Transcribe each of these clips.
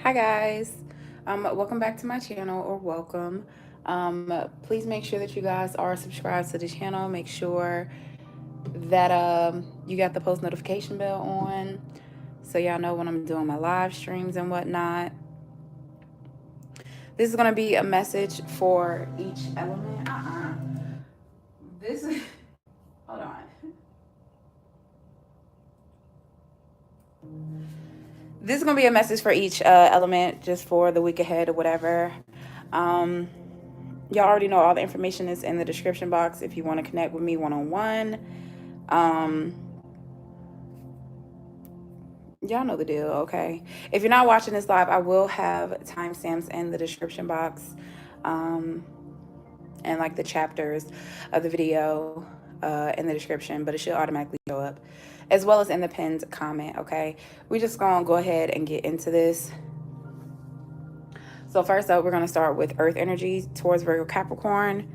Hi guys, welcome back to my channel, or welcome. Please make sure that you guys are subscribed to the channel. Make sure that you got the post notification bell on, so y'all know when I'm doing my live streams and whatnot. This is gonna be a message for each element. This is hold on. This is gonna be a message for each element, just for the week ahead or whatever. Um, Y'all already know all the information is in the description box if you want to connect with me one-on-one. Um, y'all know the deal, okay? If you're not watching this live, I will have timestamps in the description box, um, and like the chapters of the video in the description, but it should automatically show up, as well as in the pinned comment, okay? We're just gonna go ahead and get into this. So first up, we're gonna start with Earth energy towards Virgo Capricorn.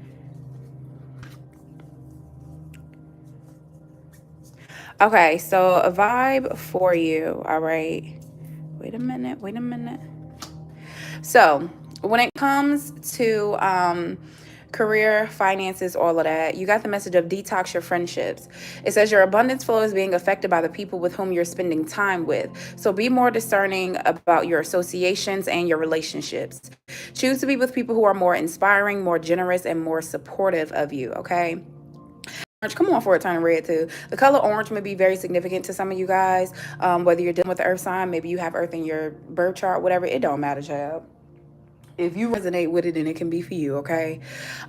Okay, so a vibe for you, all right? Wait a minute. So when it comes to career, finances, all of that, you got the message of detox your friendships. It says your abundance flow is being affected by the people with whom you're spending time with. So be more discerning about your associations and your relationships. Choose to be with people who are more inspiring, more generous, and more supportive of you, okay? Orange, come on for it, turning red too. The color orange may be very significant to some of you guys. Whether you're dealing with the earth sign, maybe you have earth in your birth chart, whatever, it don't matter, child. If you resonate with it, then it can be for you, okay?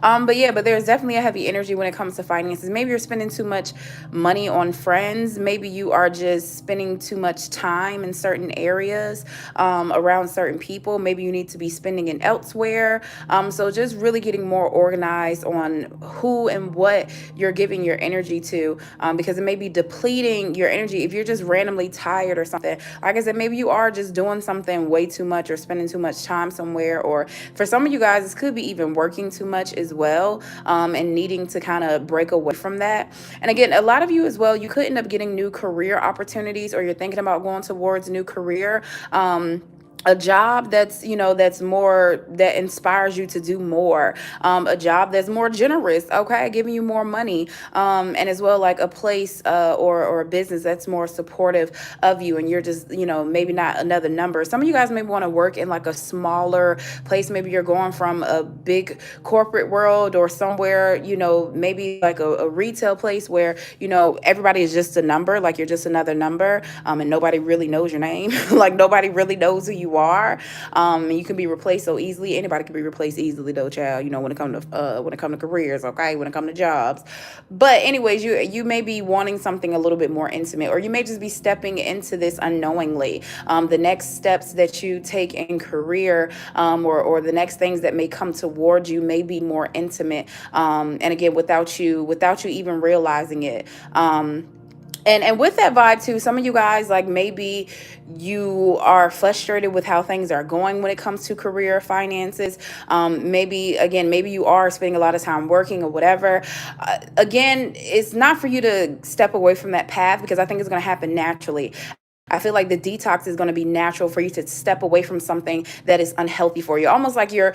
But there's definitely a heavy energy when it comes to finances. Maybe you're spending too much money on friends. Maybe you are just spending too much time in certain areas, around certain people. Maybe you need to be spending it elsewhere. So just really getting more organized on who and what you're giving your energy to, because it may be depleting your energy. If you're just randomly tired or something, like I said, maybe you are just doing something way too much or spending too much time somewhere, or for some of you guys, this could be even working too much as well, and needing to kind of break away from that. And again, a lot of you as well, you could end up getting new career opportunities, or you're thinking about going towards a new career. A job that's, that's more, that inspires you to do more, a job that's more generous, okay, giving you more money, and as well, like a place, or a business that's more supportive of you, and you're just, maybe not another number. Some of you guys may want to work in like a smaller place. Maybe you're going from a big corporate world or somewhere, maybe like a retail place where, everybody is just a number, like you're just another number, and nobody really knows your name. Like nobody really knows who you are. And you can be replaced so easily. Anybody can be replaced easily though, child, when it comes to careers, okay, when it comes to jobs. But anyways, you may be wanting something a little bit more intimate, or you may just be stepping into this unknowingly. The next steps that you take in career, or the next things that may come towards you may be more intimate, and again, without you even realizing it. And with that vibe too, some of you guys, like maybe you are frustrated with how things are going when it comes to career, finances. Maybe you are spending a lot of time working or whatever. Again, it's not for you to step away from that path, because I think it's going to happen naturally. I feel like the detox is going to be natural for you to step away from something that is unhealthy for you. Almost like your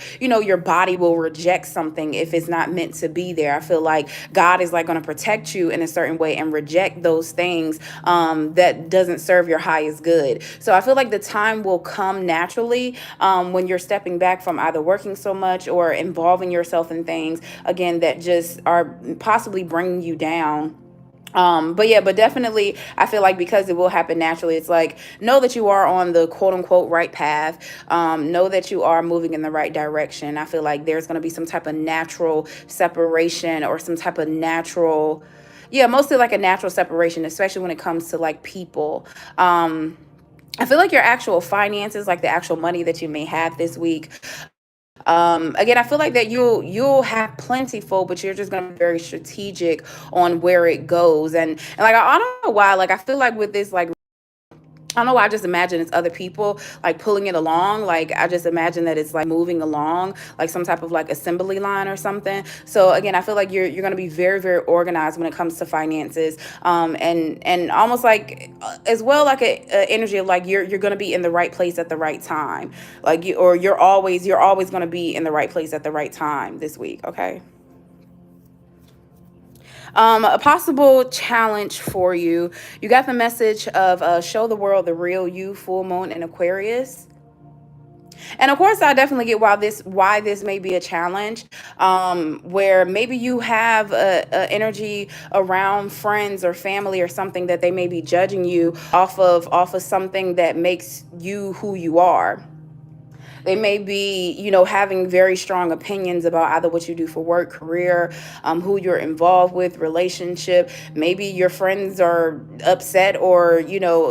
body will reject something if it's not meant to be there. I feel like God is like going to protect you in a certain way and reject those things, that doesn't serve your highest good. So I feel like the time will come naturally, when you're stepping back from either working so much or involving yourself in things, again, that just are possibly bringing you down. But definitely, I feel like because it will happen naturally, it's like, know that you are on the quote unquote right path. Know that you are moving in the right direction. I feel like there's going to be some type of natural separation, or some type of natural, yeah, mostly like a natural separation, especially when it comes to like people. I feel like your actual finances, like the actual money that you may have this week, again, I feel like that you'll have plentiful, but you're just gonna be very strategic on where it goes. And like, I don't know why, like I feel like with this, like, I don't know why I just imagine it's other people like pulling it along. Like I just imagine that it's like moving along, like some type of like assembly line or something. So again, I feel like you're gonna be very, very organized when it comes to finances, and almost like as well like a energy of like you're gonna be in the right place at the right time, like you're always gonna be in the right place at the right time this week. Okay. A possible challenge for you. You got the message of show the world the real you, full moon in Aquarius. And of course, I definitely get why this may be a challenge, where maybe you have a energy around friends or family or something that they may be judging you off of something that makes you who you are. They may be, having very strong opinions about either what you do for work, career, who you're involved with, relationship. Maybe your friends are upset or,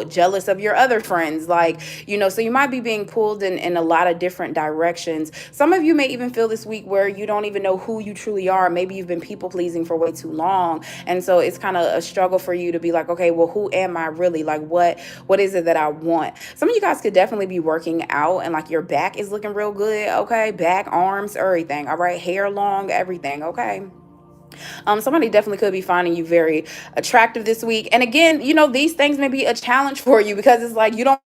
jealous of your other friends. Like, so you might be being pulled in a lot of different directions. Some of you may even feel this week where you don't even know who you truly are. Maybe you've been people pleasing for way too long. And so it's kind of a struggle for you to be like, okay, well, who am I really? Like, what is it that I want? Some of you guys could definitely be working out and like your back is looking real good. Okay. Back, arms, everything. All right. Hair long, everything. Okay. Somebody definitely could be finding you very attractive this week. And again, these things may be a challenge for you because it's like you don't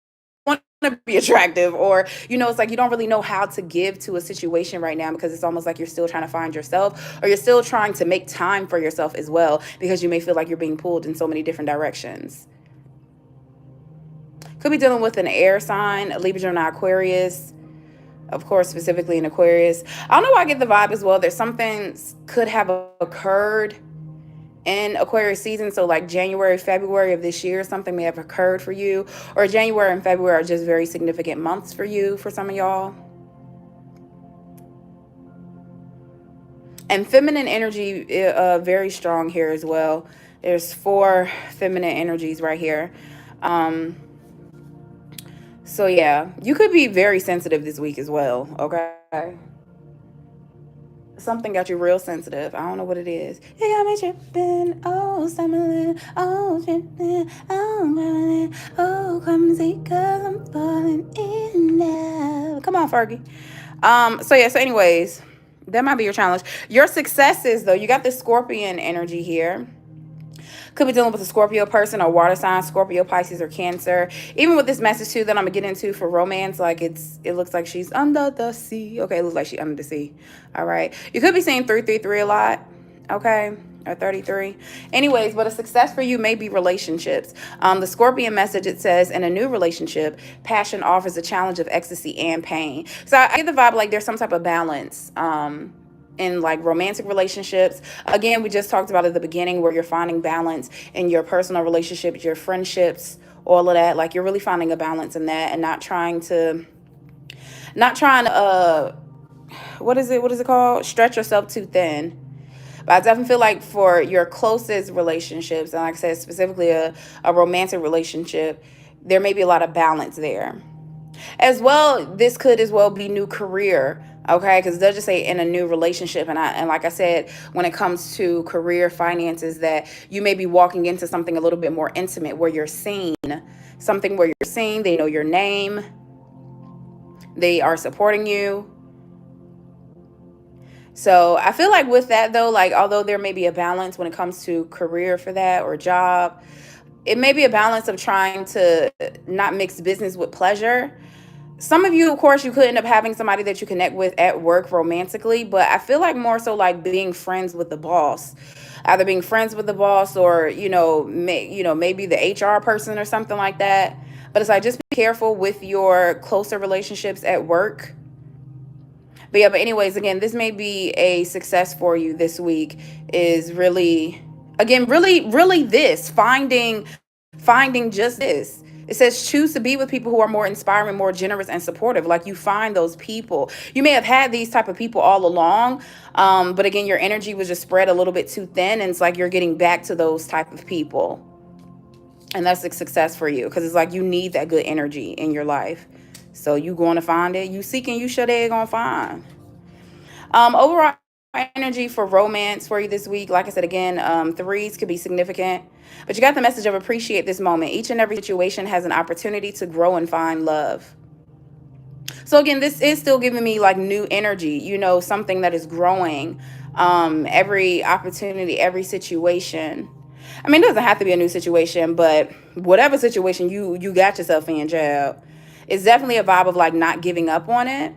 want to be attractive, or it's like you don't really know how to give to a situation right now because it's almost like you're still trying to find yourself, or you're still trying to make time for yourself as well because you may feel like you're being pulled in so many different directions. Could be dealing with an air sign, a Libra, Gemini, Aquarius. Of course, specifically in Aquarius. I don't know why I get the vibe as well. There's something could have occurred in Aquarius season. So like January, February of this year, something may have occurred for you. Or January and February are just very significant months for you, for some of y'all. And feminine energy, very strong here as well. There's 4 feminine energies right here. So yeah, you could be very sensitive this week as well, okay? Something got you real sensitive. I don't know what it is. You got me tripping, oh, stumbling, oh, tripping, oh, running, oh, clumsy, cause I'm falling in love. Come on, Fergie. So anyways, that might be your challenge. Your successes, though, you got this Scorpion energy here. Could be dealing with a Scorpio person or water sign, Scorpio, Pisces, or Cancer. Even with this message too that I'm gonna get into for romance, like it looks like she's under the sea. Okay, it looks like she's under the sea. All right. You could be seeing 333 a lot. Okay. Or 33. Anyways, but a success for you may be relationships. The Scorpion message, it says, in a new relationship, passion offers a challenge of ecstasy and pain. So I get the vibe like there's some type of balance. In like romantic relationships. Again, we just talked about at the beginning where you're finding balance in your personal relationships, your friendships, all of that. Like you're really finding a balance in that and not trying to what is it called? Stretch yourself too thin. But I definitely feel like for your closest relationships, and like I said, specifically a romantic relationship, there may be a lot of balance there. As well, this could as well be new career, okay? Because they'll just say in a new relationship, and like I said, when it comes to career finances, that you may be walking into something a little bit more intimate, where you're seen, something where you're seen, they know your name, they are supporting you. So I feel like with that though, like although there may be a balance when it comes to career for that or job, it may be a balance of trying to not mix business with pleasure. Some of you, of course, you could end up having somebody that you connect with at work romantically, but I feel like more so like being friends with the boss, either being friends with the boss or maybe the HR person or something like that. But it's like just be careful with your closer relationships at work. But yeah, but anyways, again, this may be a success for you this week. Is really, again, really this finding just this. It says choose to be with people who are more inspiring, more generous, and supportive. Like you find those people. You may have had these type of people all along, but again, your energy was just spread a little bit too thin, and it's like you're getting back to those type of people, and that's a success for you because it's like you need that good energy in your life. So you going to find it. You seeking, you sure they're gonna find. Overall energy for romance for you this week, like I said again, 3s could be significant. But you got the message of appreciate this moment. Each and every situation has an opportunity to grow and find love. So again, this is still giving me like new energy, you know, something that is growing. Every opportunity, every situation. I mean, it doesn't have to be a new situation, but whatever situation you got yourself in, child, it's definitely a vibe of like not giving up on it,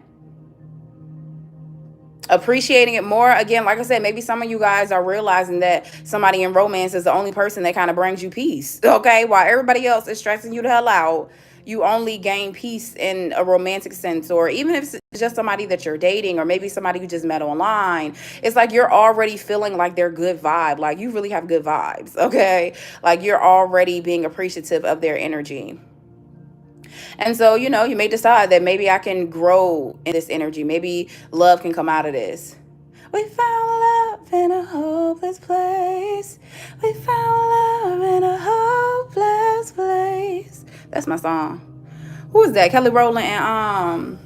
appreciating it more. Again, like I said, maybe some of you guys are realizing that somebody in romance is the only person that kind of brings you peace, okay, while everybody else is stressing you the hell out. You only gain peace in a romantic sense, or even if it's just somebody that you're dating, or maybe somebody you just met online. It's like you're already feeling like they're good vibe, like you really have good vibes, okay, like you're already being appreciative of their energy. And so, you know, you may decide that maybe I can grow in this energy. Maybe love can come out of this. We found love in a hopeless place. We found love in a hopeless place. That's my song. Who is that? Kelly Rowland and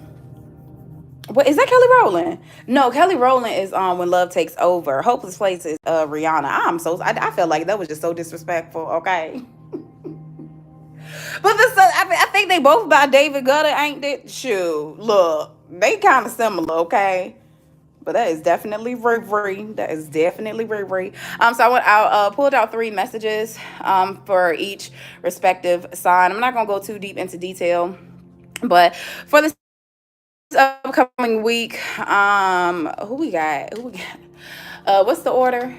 what is that? Kelly Rowland? No, Kelly Rowland is When Love Takes Over. Hopeless Place is Rihanna. I feel like that was just so disrespectful. Okay. But I think they both by David Guetta, ain't they? Shoot, look, they kind of similar, okay? But that is definitely Riri. That is definitely Riri. So I pulled out 3 messages for each respective sign. I'm not gonna go too deep into detail, but for this upcoming week, who we got? What's the order?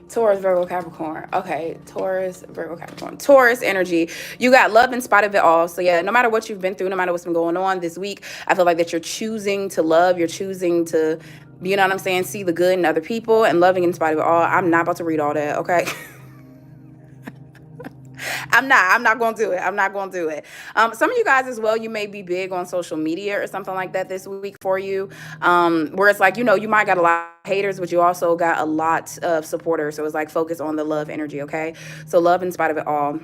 Taurus, Virgo, Capricorn. Okay, Taurus, Virgo, Capricorn. Taurus energy. You got love in spite of it all. So yeah, no matter what you've been through, no matter what's been going on this week, I feel like that you're choosing to love. You're choosing to, you know what I'm saying, see the good in other people and loving in spite of it all. I'm not about to read all that, okay? I'm not going to do it. I'm not going to do it. Some of you guys as well, you may be big on social media or something like that this week for you, where it's like, you know, you might got a lot of haters, but you also got a lot of supporters. So it's like focus on the love energy, okay? So love in spite of it all.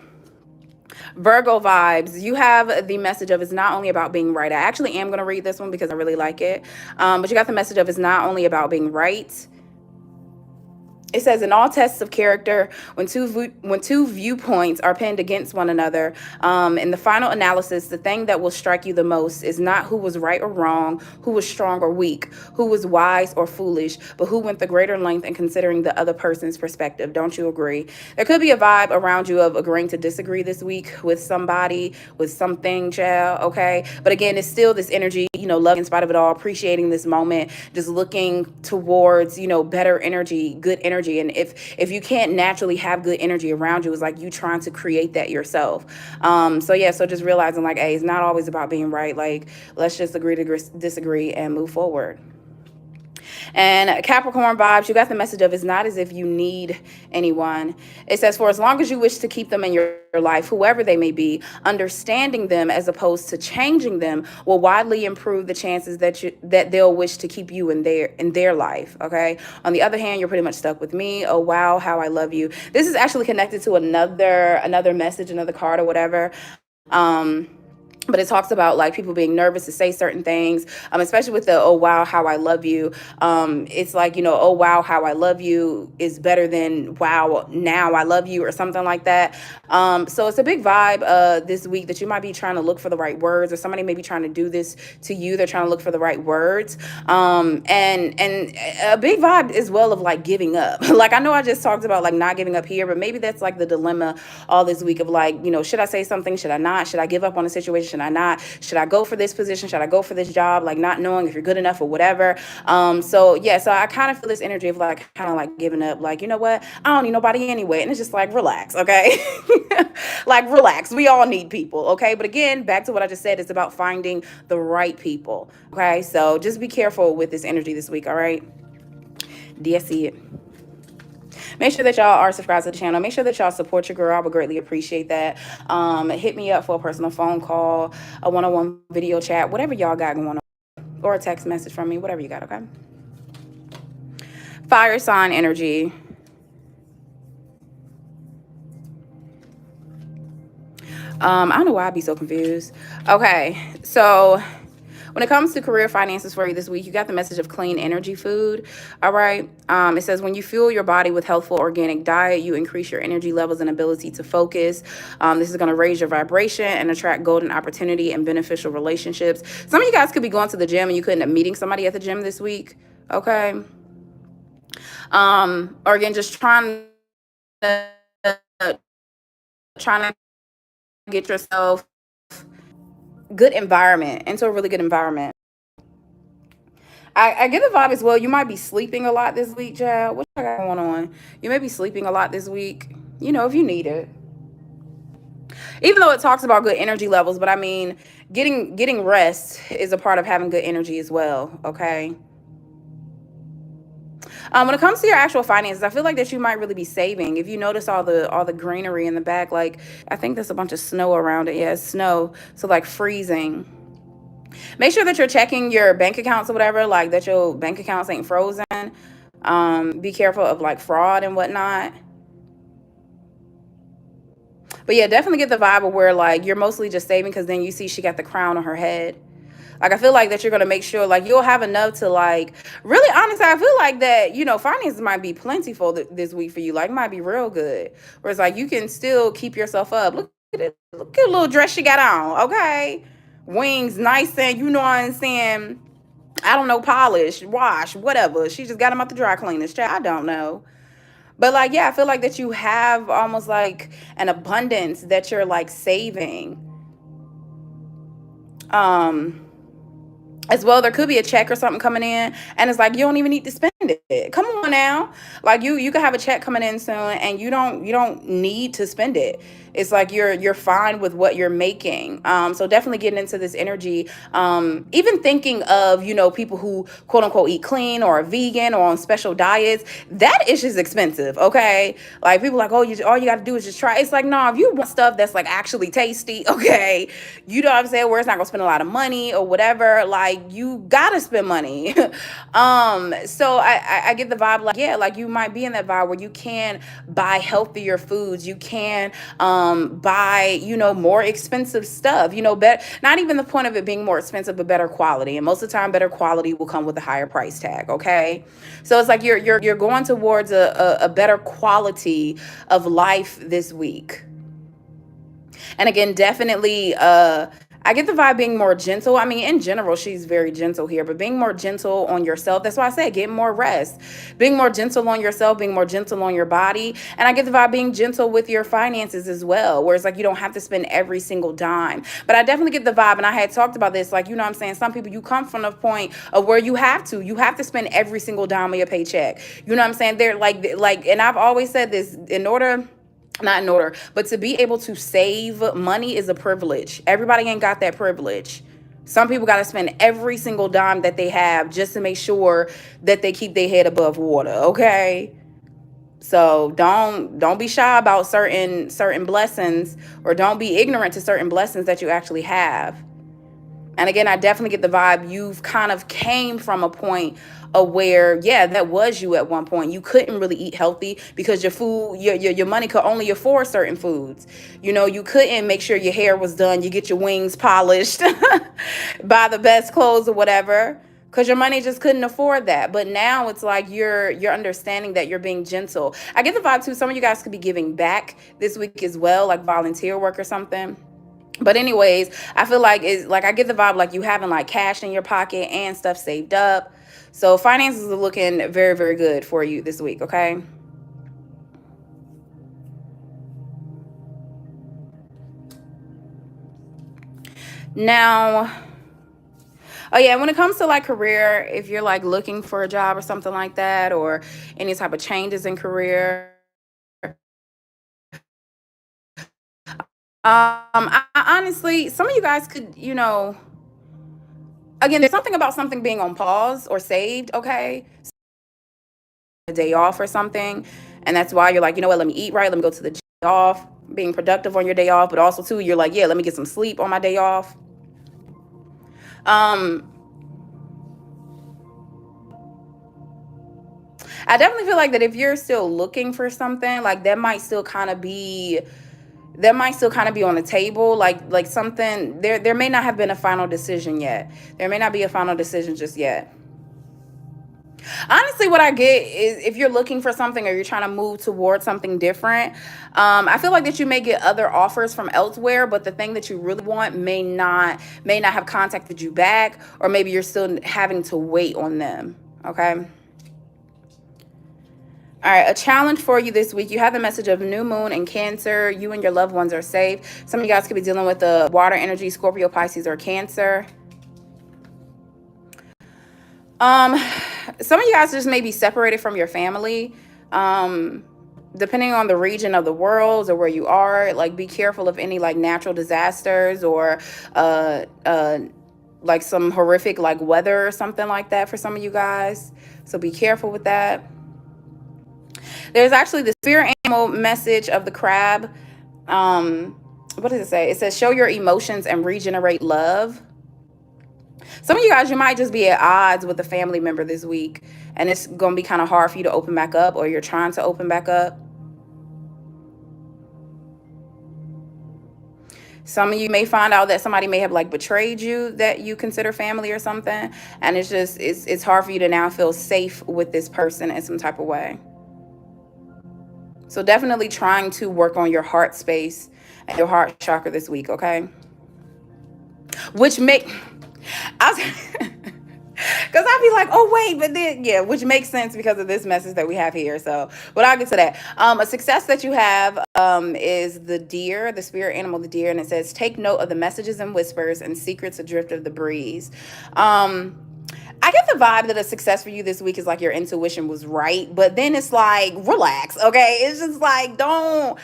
Virgo vibes, you have the message of it's not only about being right. I actually am going to read this one because I really like it. But you got the message of it's not only about being right. It says, in all tests of character, when two viewpoints are pinned against one another, in the final analysis, the thing that will strike you the most is not who was right or wrong, who was strong or weak, who was wise or foolish, but who went the greater length in considering the other person's perspective. Don't you agree? There could be a vibe around you of agreeing to disagree this week with somebody, with something, child, okay? But again, it's still this energy, you know, love in spite of it all, appreciating this moment, just looking towards, you know, better energy, good energy. And if you can't naturally have good energy around you, it's like you trying to create that yourself. So yeah, so just realizing like, hey, it's not always about being right. Like, let's just agree to disagree and move forward. And Capricorn vibes, you got the message of it's not as if you need anyone. It says, for as long as you wish to keep them in your life, whoever they may be, understanding them as opposed to changing them will widely improve the chances that they'll wish to keep you in their life. Okay. On the other hand, you're pretty much stuck with me. Oh wow, how I love you. This is actually connected to another message, another card or whatever. But it talks about like people being nervous to say certain things, especially with the, oh, wow, how I love you. It's like, you know, oh, wow, how I love you is better than, wow, now I love you or something like that. So it's a big vibe this week that you might be trying to look for the right words, or somebody may be trying to do this to you. They're trying to look for the right words. And a big vibe as well of like giving up. Like, I know I just talked about like not giving up here, but maybe that's like the dilemma all this week of like, you know, should I say something? Should I not? Should I give up on a situation? Should I not? Should I go for this position? Should I go for this job? Like not knowing if you're good enough or whatever. So yeah, so I kind of feel this energy of like kind of like giving up, like, you know what? I don't need nobody anyway. And it's just like, relax, okay? Like, relax. We all need people, okay? But again, back to what I just said, it's about finding the right people, okay? So just be careful with this energy this week, all right? Do you see it? Make sure that y'all are subscribed to the channel. Make sure that y'all support your girl. I would greatly appreciate that. Hit me up for a personal phone call, a one-on-one video chat, whatever y'all got going on, or a text message from me, whatever you got, okay? Fire sign energy. I don't know why I'd be so confused. Okay, so When it comes to career finances for you this week, you got the message of clean energy food. All right. It says when you fuel your body with healthful organic diet, you increase your energy levels and ability to focus. This is going to raise your vibration and attract golden opportunity and beneficial relationships. Some of you guys could be going to the gym and you could end up meeting somebody at the gym this week. Okay. Or again, just to trying to get yourself good environment, into a really good environment. I get the vibe as well. You might be sleeping a lot this week, child. What you got going on? You may be sleeping a lot this week, you know, if you need it. Even though it talks about good energy levels, but I mean, getting rest is a part of having good energy as well, okay? When it comes to your actual finances, I feel like that you might really be saving. If you notice all the greenery in the back, like I think there's a bunch of snow around it. Yeah, it's snow, so like freezing. Make sure that you're checking your bank accounts or whatever, like that your bank accounts ain't frozen. Be careful of like fraud and whatnot. But yeah, definitely get the vibe of where like you're mostly just saving because then you see she got the crown on her head. Like I feel like that you're gonna make sure like you'll have enough to like really honestly. I feel like that finances might be plentiful this week for you. Like it might be real good. Whereas like you can still keep yourself up. Look at it. Look at the little dress she got on. Okay, wings nice and you know what I'm saying. I don't know, polish, wash, whatever. She just got them out the dry cleaners. I don't know. But like, yeah, I feel like that you have almost like an abundance that you're like saving. Um, as well, there could be a check or something coming in and it's like you don't even need to spend it. Come on now. Like you could have a check coming in soon and you don't need to spend it. It's like you're fine with what you're making. So definitely getting into this energy. Even thinking of people who quote unquote eat clean or are vegan or on special diets. That is just expensive. Okay, like people like, oh, all you got to do is just try. It's like, no, if you want stuff that's like actually tasty, okay, you know what I'm saying, where it's not gonna spend a lot of money or whatever, like you gotta spend money. So I get the vibe like, yeah, like you might be in that vibe where you can buy healthier foods, you can buy more expensive stuff, not even the point of it being more expensive but better quality, and most of the time better quality will come with a higher price tag. Okay, so it's like you're going towards a better quality of life this week. And again, definitely I get the vibe being more gentle. I mean, in general, she's very gentle here, but being more gentle on yourself. That's why I said get more rest. Being more gentle on yourself, being more gentle on your body. And I get the vibe being gentle with your finances as well, where it's like you don't have to spend every single dime. But I definitely get the vibe, and I had talked about this, like, what I'm saying, some people, you come from the point of where you have to spend every single dime of your paycheck. You know what I'm saying? They're like, and I've always said this, not in order, but to be able to save money is a privilege. Everybody ain't got that privilege. Some people got to spend every single dime that they have just to make sure that they keep their head above water. Okay, so don't be shy about certain blessings, or don't be ignorant to certain blessings that you actually have. And again, I definitely get the vibe you've kind of came from a point of where, yeah, that was you at one point. You couldn't really eat healthy because your food, your money could only afford certain foods. You couldn't make sure your hair was done. You get your wings polished, buy the best clothes or whatever, because your money just couldn't afford that. But now it's like you're understanding that you're being gentle. I get the vibe too. Some of you guys could be giving back this week as well, like volunteer work or something. But anyways, I feel like it's like I get the vibe like you having like cash in your pocket and stuff saved up. So finances are looking very, very good for you this week, okay? Now, oh yeah, when it comes to like career, if you're like looking for a job or something like that, or any type of changes in career, I honestly, some of you guys could, again, there's something about something being on pause or saved, okay? A day off or something. And that's why you're like, you know what, let me eat right, let me go to the gym off, being productive on your day off, but also too, you're like, yeah, let me get some sleep on my day off. Um, I definitely feel like that if you're still looking for something, like that might still kind of be that might still kind of be on the table, like something there may not have been a final decision yet. There may not be a final decision just yet. Honestly, what I get is if you're looking for something or you're trying to move towards something different, I feel like that you may get other offers from elsewhere, but the thing that you really want may not have contacted you back, or maybe you're still having to wait on them. Okay. All right, a challenge for you this week. You have the message of new moon and Cancer. You and your loved ones are safe. Some of you guys could be dealing with the water energy, Scorpio, Pisces, or Cancer. Some of you guys just may be separated from your family. Depending on the region of the world or where you are, like be careful of any like natural disasters or like some horrific like weather or something like that for some of you guys. So be careful with that. There's actually the spirit animal message of the crab. What does it say? It says, show your emotions and regenerate love. Some of you guys, you might just be at odds with a family member this week, and it's going to be kind of hard for you to open back up, or you're trying to open back up. Some of you may find out that somebody may have like betrayed you that you consider family or something, and it's hard for you to now feel safe with this person in some type of way. So definitely trying to work on your heart space and your heart chakra this week, okay? Which because I'd be like, oh wait, but then yeah, which makes sense because of this message that we have here. So, but I'll get to that. A success that you have is the deer, the spirit animal, the deer, and it says, take note of the messages and whispers and secrets adrift of the breeze. I get the vibe that a success for you this week is like your intuition was right, but then it's like, relax, okay? It's just like, don't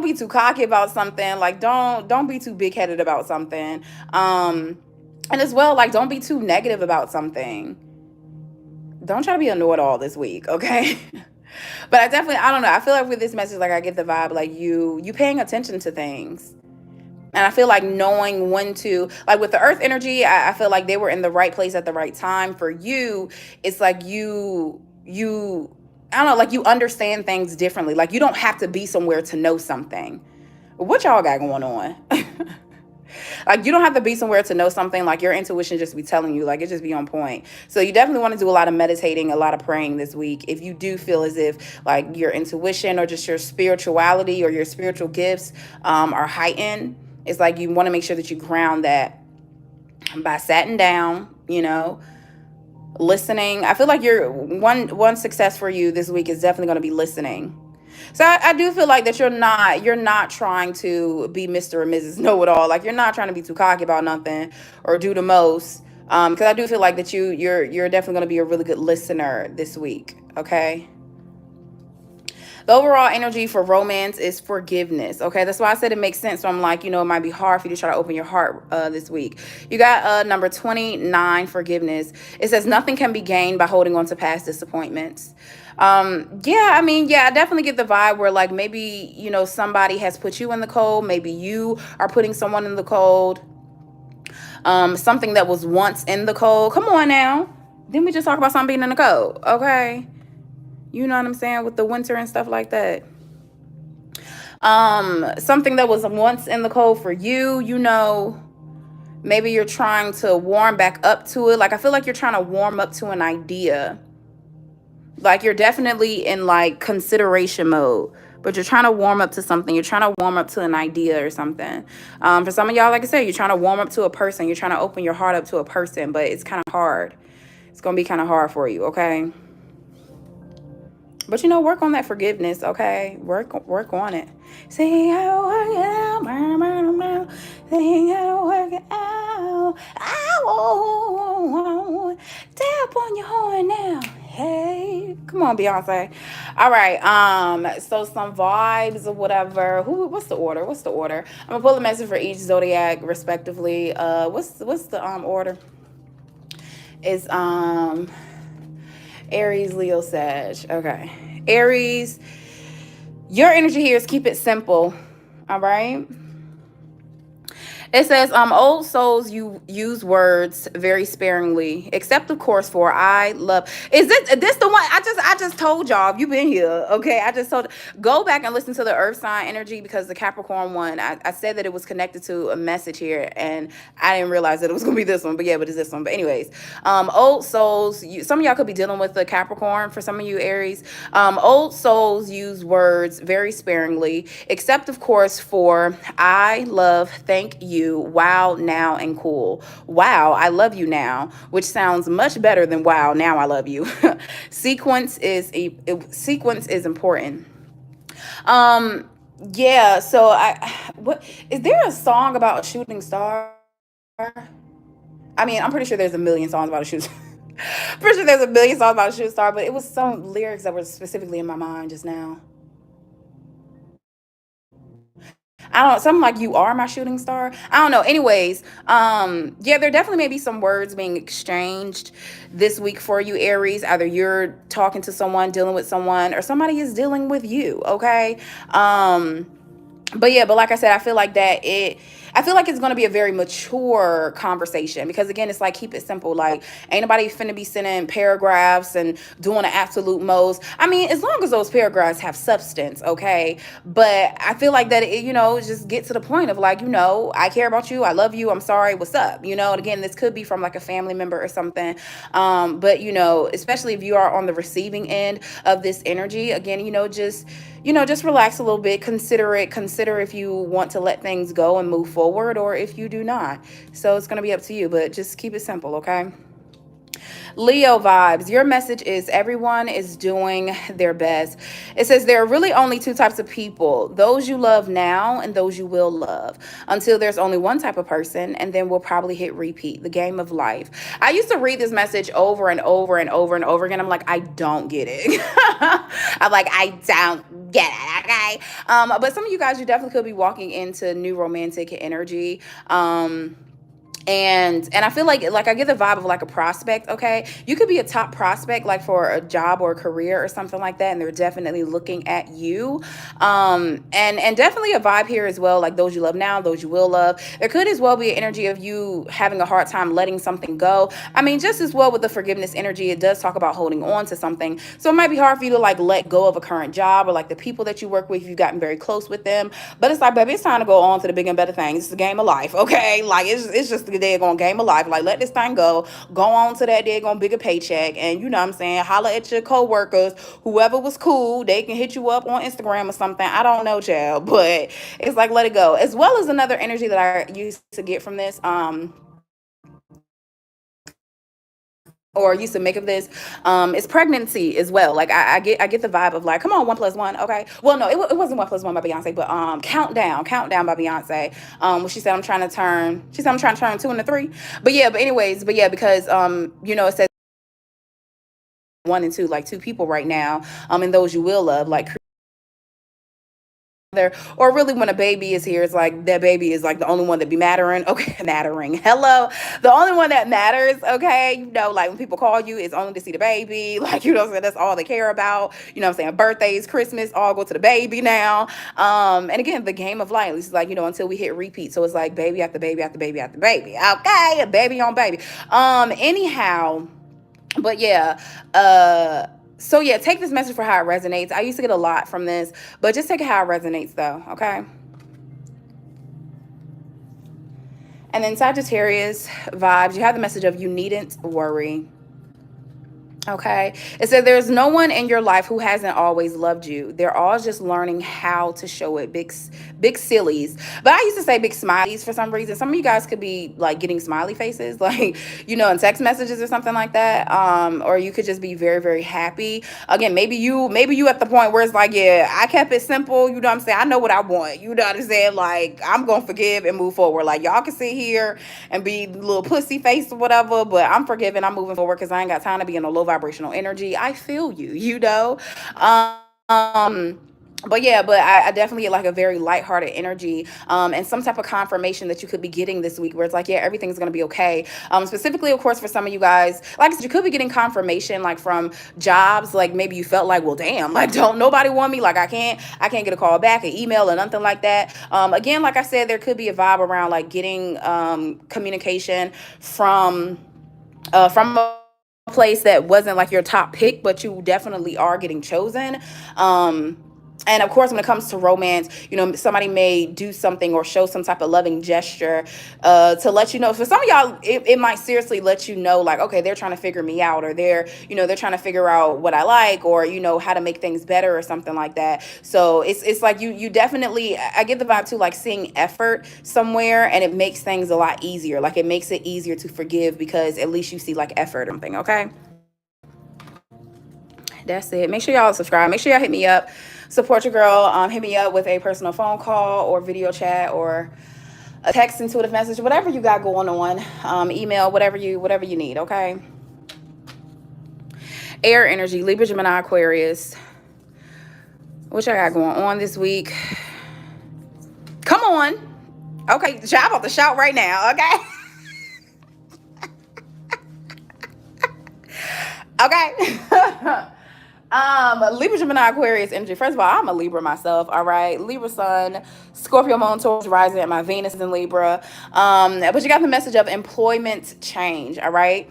be too cocky about something. Like, don't be too big-headed about something. And as well, like, don't be too negative about something. Don't try to be a know-it-all this week, okay? But I don't know. I feel like with this message, like, I get the vibe, like, you paying attention to things. And I feel like knowing when to, like with the earth energy, I feel like they were in the right place at the right time. For you, it's like you, I don't know, like you understand things differently. Like you don't have to be somewhere to know something. What y'all got going on? Like you don't have to be somewhere to know something. Like your intuition just be telling you, like it just be on point. So you definitely want to do a lot of meditating, a lot of praying this week. If you do feel as if like your intuition or just your spirituality or your spiritual gifts are heightened, it's like you want to make sure that you ground that by sitting down, listening. I feel like your one success for you this week is definitely going to be listening. So I do feel like that you're not trying to be Mr. or Mrs. Know-it-all. Like you're not trying to be too cocky about nothing or do the most. Because I do feel like that you're definitely going to be a really good listener this week. Okay. The overall energy for romance is forgiveness. Okay, that's why I said it makes sense. So I'm like, it might be hard for you to try to open your heart this week. You got number 29, forgiveness. It says nothing can be gained by holding on to past disappointments. I definitely get the vibe where like maybe, somebody has put you in the cold. Maybe you are putting someone in the cold. Something that was once in the cold. Come on now. Didn't we just talk about something being in the cold? Okay. You know what I'm saying? With the winter and stuff like that. Something that was once in the cold for you, maybe you're trying to warm back up to it. Like, I feel like you're trying to warm up to an idea. Like, you're definitely in, like, consideration mode. But you're trying to warm up to something. You're trying to warm up to an idea or something. For some of y'all, like I said, you're trying to warm up to a person. You're trying to open your heart up to a person. But it's kind of hard. It's going to be kind of hard for you, okay? But work on that forgiveness, okay? Work on it. Say you gotta work it out, say you gotta work it out. Tap on your horn now. Hey, come on, Beyonce. All right. So some vibes or whatever. What's the order? I'm gonna pull a message for each zodiac respectively. What's the order? It's Aries, Leo, Sag. Okay. Aries, your energy here is keep it simple. All right. It says, old souls you use words very sparingly, except of course for I love. Is this the one I just told y'all? You've been here, okay? I just told. Go back and listen to the Earth sign energy because the Capricorn one. I said that it was connected to a message here, and I didn't realize that it was gonna be this one. But yeah, but it's this one. But anyways, old souls. Some of y'all could be dealing with the Capricorn. For some of you Aries, old souls use words very sparingly, except of course for I love, thank you, wow, now, and cool. Wow, I love you now, which sounds much better than wow, now I love you. Sequence is important. Um, yeah. So what is there a song about a shooting star? I mean, I'm pretty sure there's a million songs about a shooting. Pretty sure there's a million songs about a shooting star, but it was some lyrics that were specifically in my mind just now. I don't something like you are my shooting star. I don't know. Anyways, yeah, there definitely may be some words being exchanged this week for you, Aries. Either you're talking to someone, dealing with someone, or somebody is dealing with you, okay? But yeah, but like I said, I feel like it's going to be a very mature conversation because again, it's like keep it simple. Like ain't nobody finna be sending paragraphs and doing an absolute most. I mean, as long as those paragraphs have substance, okay. But I feel like that just get to the point of like, I care about you, I love you, I'm sorry, what's up, and again, this could be from like a family member or something. But especially if you are on the receiving end of this energy, again, just relax a little bit, consider if you want to let things go and move forward or if you do not. So it's going to be up to you, but just keep it simple, okay? Leo vibes. Your message is everyone is doing their best. It says there are really only two types of people, those you love now and those you will love, until there's only one type of person, and then we'll probably hit repeat, the game of life. I used to read this message over and over and over and over again. I'm like, I don't get it. I'm like, I don't get it, okay? But some of you guys, you definitely could be walking into new romantic energy. And I feel like I get the vibe of like a prospect, okay? You could be a top prospect like for a job or a career or something like that, and they're definitely looking at you. And definitely a vibe here as well, like those you love now, those you will love. There could as well be an energy of you having a hard time letting something go. I mean, just as well with the forgiveness energy, it does talk about holding on to something. So it might be hard for you to like let go of a current job or like the people that you work with, you've gotten very close with them. But it's like, baby, it's time to go on to the bigger and better things. It's the game of life, okay? Like it's just the daggone game of life. Like let this thing go on to that daggone bigger paycheck, and you know what I'm saying, holla at your co-workers, whoever was cool, they can hit you up on Instagram or something. I don't know, child, but it's like let it go. As well as another energy that I used to get from this, or used to make of this, is pregnancy as well. Like I get the vibe of like, come on, 1+1, okay. Well, no, it wasn't 1+1 by Beyonce, but countdown by Beyonce. When she said I'm trying to turn 2 into 3. But yeah, because it says 1 and 2, like two people right now, and those you will love, like or really when a baby is here, it's like that baby is like the only one that be mattering, okay. Mattering, hello, the only one that matters, okay. Like when people call you, it's only to see the baby, like what I'm saying, that's all they care about. What I'm saying, birthdays, Christmas, all go to the baby now. And again, the game of life, it's like until we hit repeat, so it's like baby after baby after baby after baby, okay, baby on baby. Anyhow, but yeah, so yeah, take this message for how it resonates. I used to get a lot from this, but just take it how it resonates though, okay? And then Sagittarius vibes, you have the message of you needn't worry. Okay. It said there's no one in your life who hasn't always loved you. They're all just learning how to show it. Big sillies. But I used to say big smileys for some reason. Some of you guys could be like getting smiley faces, like, in text messages or something like that. Or you could just be very, very happy. Again, maybe you at the point where it's like, yeah, I kept it simple. You know what I'm saying? I know what I want. You know what I'm saying? Like, I'm gonna forgive and move forward. Like, y'all can sit here and be little pussy face or whatever, but I'm forgiving, I'm moving forward because I ain't got time to be in a low vibrational energy. I feel you, Um, But yeah, but I definitely get like a very lighthearted energy, and some type of confirmation that you could be getting this week, where it's like, yeah, everything's gonna be okay. Specifically, of course, for some of you guys, like I said, you could be getting confirmation like from jobs, like maybe you felt like, well, damn, like don't nobody want me, like I can't get a call back, an email, or nothing like that. Again, like I said, there could be a vibe around like getting communication from a place that wasn't like your top pick, but you definitely are getting chosen. And of course, when it comes to romance, you know, somebody may do something or show some type of loving gesture to let you know. For some of y'all, it might seriously let you know, like, okay, they're trying to figure me out, or they're trying to figure out what I like, or how to make things better, or something like that. So it's like you definitely, I get the vibe too, like seeing effort somewhere, and it makes things a lot easier. Like it makes it easier to forgive because at least you see like effort or something. Okay. That's it. Make sure y'all subscribe. Make sure y'all hit me up. Support your girl. Hit me up with a personal phone call or video chat or a text, intuitive message, whatever you got going on. Email, whatever you need. Okay. Air energy, Libra, Gemini, Aquarius. What I got going on this week? Come on. Okay, I'm about to shout right now. Okay. Okay. Libra, Gemini, Aquarius energy. First of all, I'm a Libra myself. All right, Libra Sun, Scorpio Moon, Taurus rising, and my Venus is in Libra. But you got the message of employment change. All right.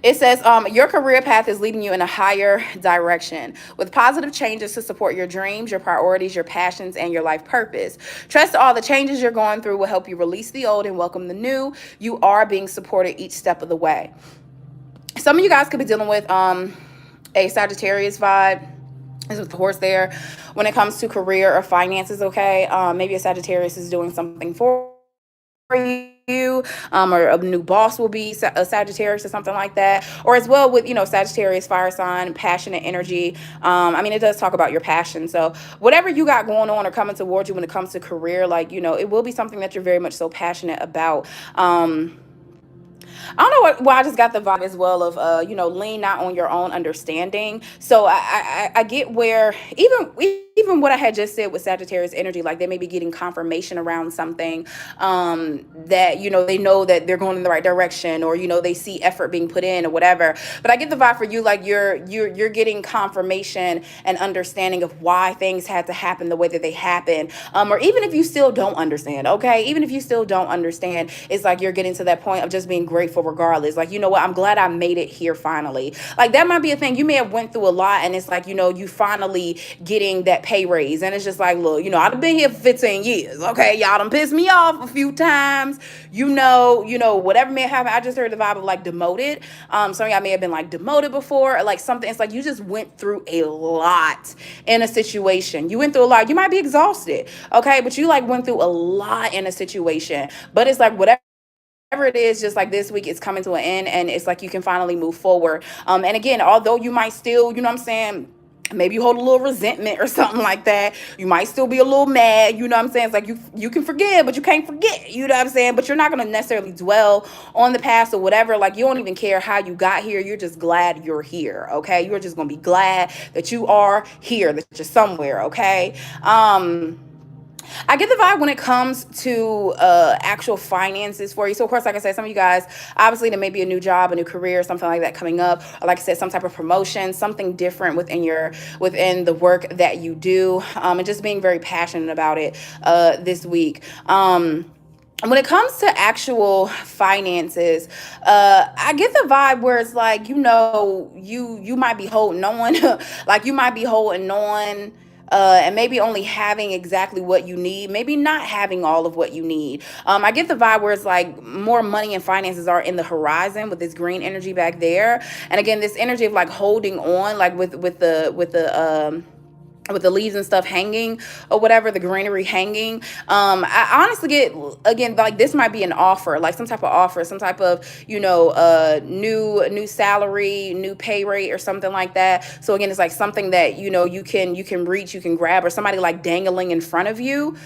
It says your career path is leading you in a higher direction with positive changes to support your dreams, your priorities, your passions, and your life purpose. Trust all the changes you're going through will help you release the old and welcome the new. You are being supported each step of the way. Some of you guys could be dealing with a Sagittarius vibe. Is with the horse there when it comes to career or finances. Okay. Maybe a Sagittarius is doing something for you, or a new boss will be a Sagittarius or something like that. Or as well with Sagittarius fire sign, passionate energy. I mean, it does talk about your passion. So whatever you got going on or coming towards you when it comes to career, like it will be something that you're very much so passionate about. I don't know why I just got the vibe as well of lean not on your own understanding. So I get where even what I had just said with Sagittarius energy, like they may be getting confirmation around something, that they know that they're going in the right direction, or they see effort being put in or whatever. But I get the vibe for you, like you're getting confirmation and understanding of why things had to happen the way that they happen. Or even if you still don't understand, okay, even if you still don't understand, it's like you're getting to that point of just being grateful regardless. Like, you know what, I'm glad I made it here finally. Like that might be a thing. You may have went through a lot, and it's like you finally getting that pay raise, and it's just like, look, I've been here for 15 years. Okay, y'all done pissed me off a few times. Whatever may have happened. I just heard the vibe of like demoted. Some of y'all may have been like demoted before, or like something. It's like you just went through a lot in a situation. You went through a lot. You might be exhausted, okay, but you like went through a lot in a situation. But it's like whatever it is, just like this week, it's coming to an end, and it's like you can finally move forward. And again, although you might still, what I'm saying, maybe you hold a little resentment or something like that. You might still be a little mad. What I'm saying? It's like you can forgive, but you can't forget. You know what I'm saying? But you're not going to necessarily dwell on the past or whatever. Like you don't even care how you got here. You're just glad you're here. Okay. You're just going to be glad that you are here, that you're somewhere. Okay. I get the vibe when it comes to actual finances for you. So, of course, like I said, some of you guys, obviously, there may be a new job, a new career, something like that coming up. Or like I said, some type of promotion, something different within the work that you do, and just being very passionate about it this week. When it comes to actual finances, I get the vibe where it's like, you might be holding on, like you might be holding on, and maybe only having exactly what you need, maybe not having all of what you need. I get the vibe where it's like more money and finances are in the horizon with this green energy back there. And again, this energy of like holding on, like with the leaves and stuff hanging or whatever, the greenery hanging. I honestly get, again, like this might be an offer, like some type of offer, some type of, new salary, new pay rate or something like that. So again, it's like something that, you can reach, you can grab, or somebody like dangling in front of you.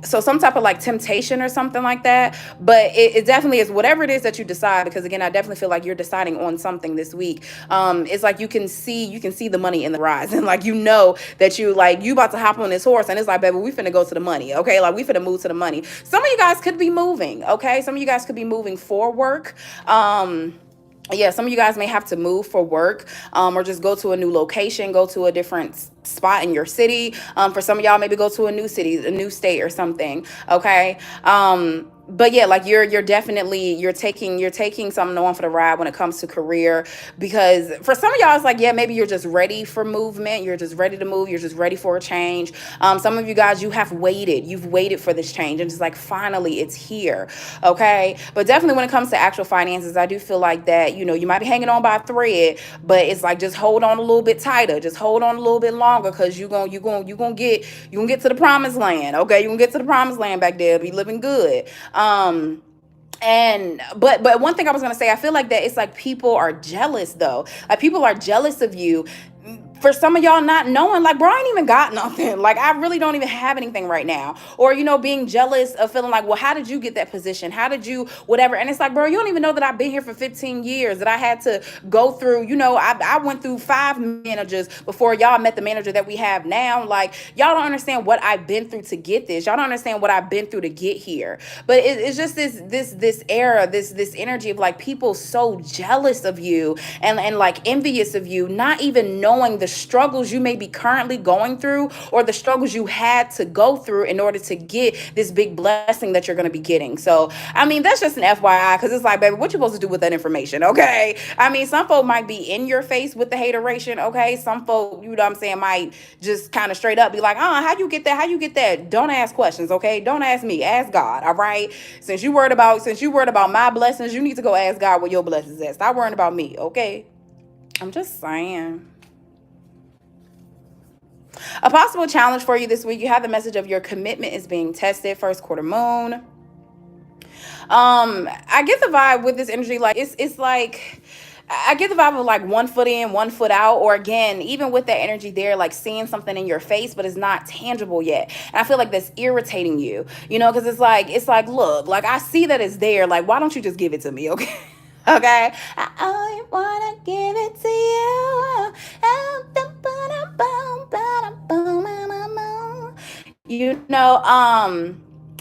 So some type of like temptation or something like that. But it definitely is whatever it is that you decide, because again, I definitely feel like you're deciding on something this week. It's like you can see the money in the horizon. Like, you know that you about to hop on this horse, and it's like, baby, we finna go to the money. Okay, like, we finna move to the money. Some of you guys could be moving. Okay, some of you guys could be moving for work. Yeah, some of you guys may have to move for work, or just go to a new location, go to a different spot in your city. For some of y'all, maybe go to a new city, a new state or something. Okay. But yeah, like, you're definitely, you're taking something on for the ride when it comes to career, because for some of y'all, it's like, yeah, maybe you're just ready for movement, you're just ready to move, you're just ready for a change. Some of you guys, you've waited for this change, and it's like, finally it's here. Okay. But definitely when it comes to actual finances, I do feel like that, you might be hanging on by a thread, but it's like, just hold on a little bit tighter, just hold on a little bit longer, because you gonna get to the promised land. Okay, you gonna get to the promised land back there, be living good. And but one thing I was gonna say, I feel like that it's like people are jealous though. Like, people are jealous of you. For some of y'all not knowing, like, bro, I ain't even got nothing. Like, I really don't even have anything right now. Or, being jealous of feeling like, well, how did you get that position? How did you, whatever? And it's like, bro, you don't even know that I've been here for 15 years, that I had to go through, I went through 5 managers before y'all met the manager that we have now. Like, y'all don't understand what I've been through to get this. Y'all don't understand what I've been through to get here. But it's just this era, this energy of like, people so jealous of you, and like envious of you, not even knowing the struggles you may be currently going through, or the struggles you had to go through in order to get this big blessing that you're going to be getting. So, I mean, that's just an FYI, because it's like, baby, what you supposed to do with that information? Okay. I mean, some folk might be in your face with the hateration. Okay. Some folk, you know what I'm saying, might just kind of straight up be like, how you get that? How you get that? Don't ask questions. Okay. Don't ask me, ask God. All right. Since you worried about my blessings, you need to go ask God where your blessings at. Stop worrying about me. Okay. I'm just saying. A possible challenge for you this week, you have the message of your commitment is being tested, first quarter moon. I get the vibe with this energy, like, it's like, I get the vibe of like 1 foot in, 1 foot out, or again, even with that energy there, like seeing something in your face, but it's not tangible yet. And I feel like that's irritating you, because it's like, look, like, I see that it's there. Like, why don't you just give it to me? Okay. Okay. I only wanna give it to you.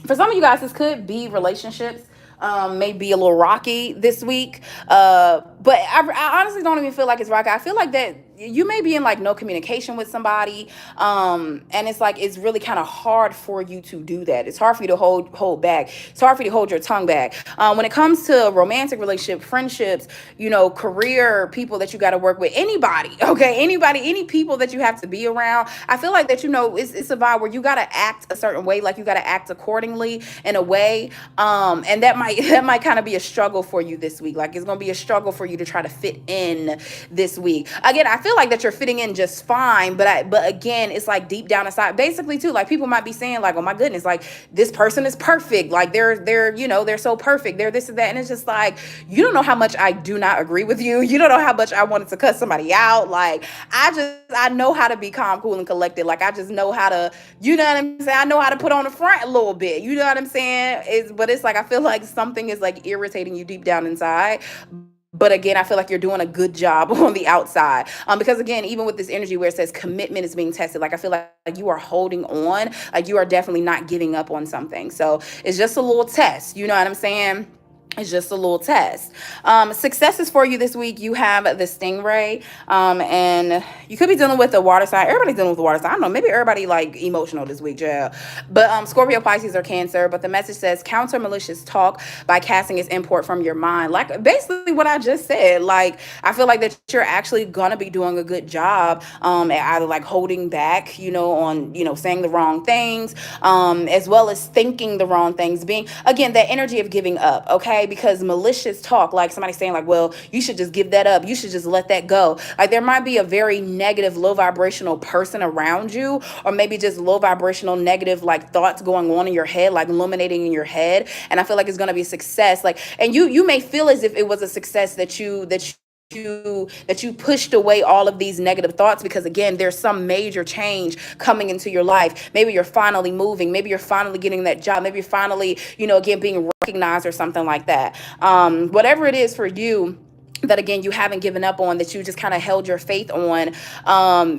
For some of you guys, this could be relationships. May be a little rocky this week. But I honestly don't even feel like it's rocky. I feel like that you may be in like no communication with somebody. And it's like, it's really kind of hard for you to do that. It's hard for you to hold back. It's hard for you to hold your tongue back. When it comes to romantic relationship, friendships, career, people that you got to work with, anybody, okay, any people that you have to be around, I feel like that, it's a vibe where you got to act a certain way, like you got to act accordingly in a way. And that might kind of be a struggle for you this week. Like, it's going to be a struggle for you to try to fit in this week. Again, I feel like that you're fitting in just fine, but again, it's like deep down inside, basically too, like, people might be saying like, oh my goodness, like, this person is perfect. Like, they're so perfect. They're this and that. And it's just like, you don't know how much I do not agree with you. You don't know how much I wanted to cut somebody out. Like, I know how to be calm, cool, and collected. Like, I just know how to, you know what I'm saying? I know how to put on the front a little bit. You know what I'm saying? But it's like, I feel like something is like irritating you deep down inside. But again, I feel like you're doing a good job on the outside. Because again, even with this energy where it says commitment is being tested, like, I feel like you are holding on, like, you are definitely not giving up on something. So it's just a little test. You know what I'm saying? It's just a little test. Successes for you this week. You have the stingray, and you could be dealing with the water sign. Everybody's dealing with the water sign. I don't know. Maybe everybody like emotional this week, yeah. But Scorpio, Pisces, or Cancer. But the message says counter malicious talk by casting its import from your mind. Like, basically what I just said. Like, I feel like that you're actually gonna be doing a good job at either like holding back, on saying the wrong things, as well as thinking the wrong things. Being, again, that energy of giving up. Okay. Because malicious talk, like somebody saying like, well, you should just give that up, you should just let that go. Like, there might be a very negative, low vibrational person around you, or maybe just low vibrational negative like thoughts going on in your head, like illuminating in your head. And I feel like it's going to be a success. Like, and you may feel as if it was a success that you you pushed away all of these negative thoughts, because again, there's some major change coming into your life. Maybe you're finally moving, maybe you're finally getting that job, maybe you're finally, again, being recognized or something like that. Whatever it is for you that again you haven't given up on, that you just kind of held your faith on,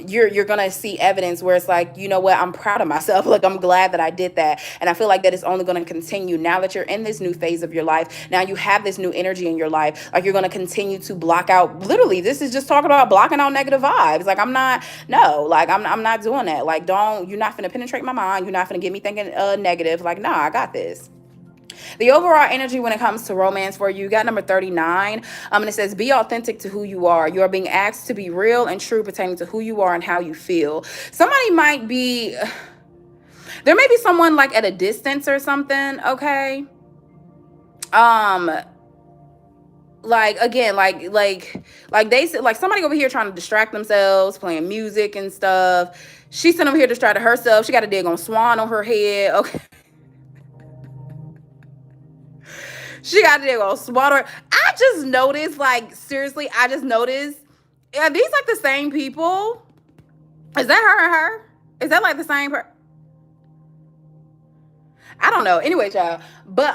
you're gonna see evidence where it's like, you know what, I'm proud of myself. Like, I'm glad that I did that. And I feel like that is only going to continue now that you're in this new phase of your life. Now you have this new energy in your life. Like, you're going to continue to block out, literally, this is just talking about blocking out negative vibes. Like, I'm not doing that. Like, you're not gonna penetrate my mind. You're not gonna get me thinking negative. Like, nah, I got this. The overall energy when it comes to romance for you, got number 39. And it says, be authentic to who you are. You are being asked to be real and true pertaining to who you are and how you feel. Somebody might be, there may be someone like at a distance or something, okay? Like, again, like they said, like somebody over here trying to distract themselves, playing music and stuff. She's sitting over here distracted herself. She got a daggone swan on her head, okay? She got to go swatter. I just noticed, like, seriously, I just noticed. Are these like the same people? Is that her and her? Is that like the same person? I don't know. Anyway, child. But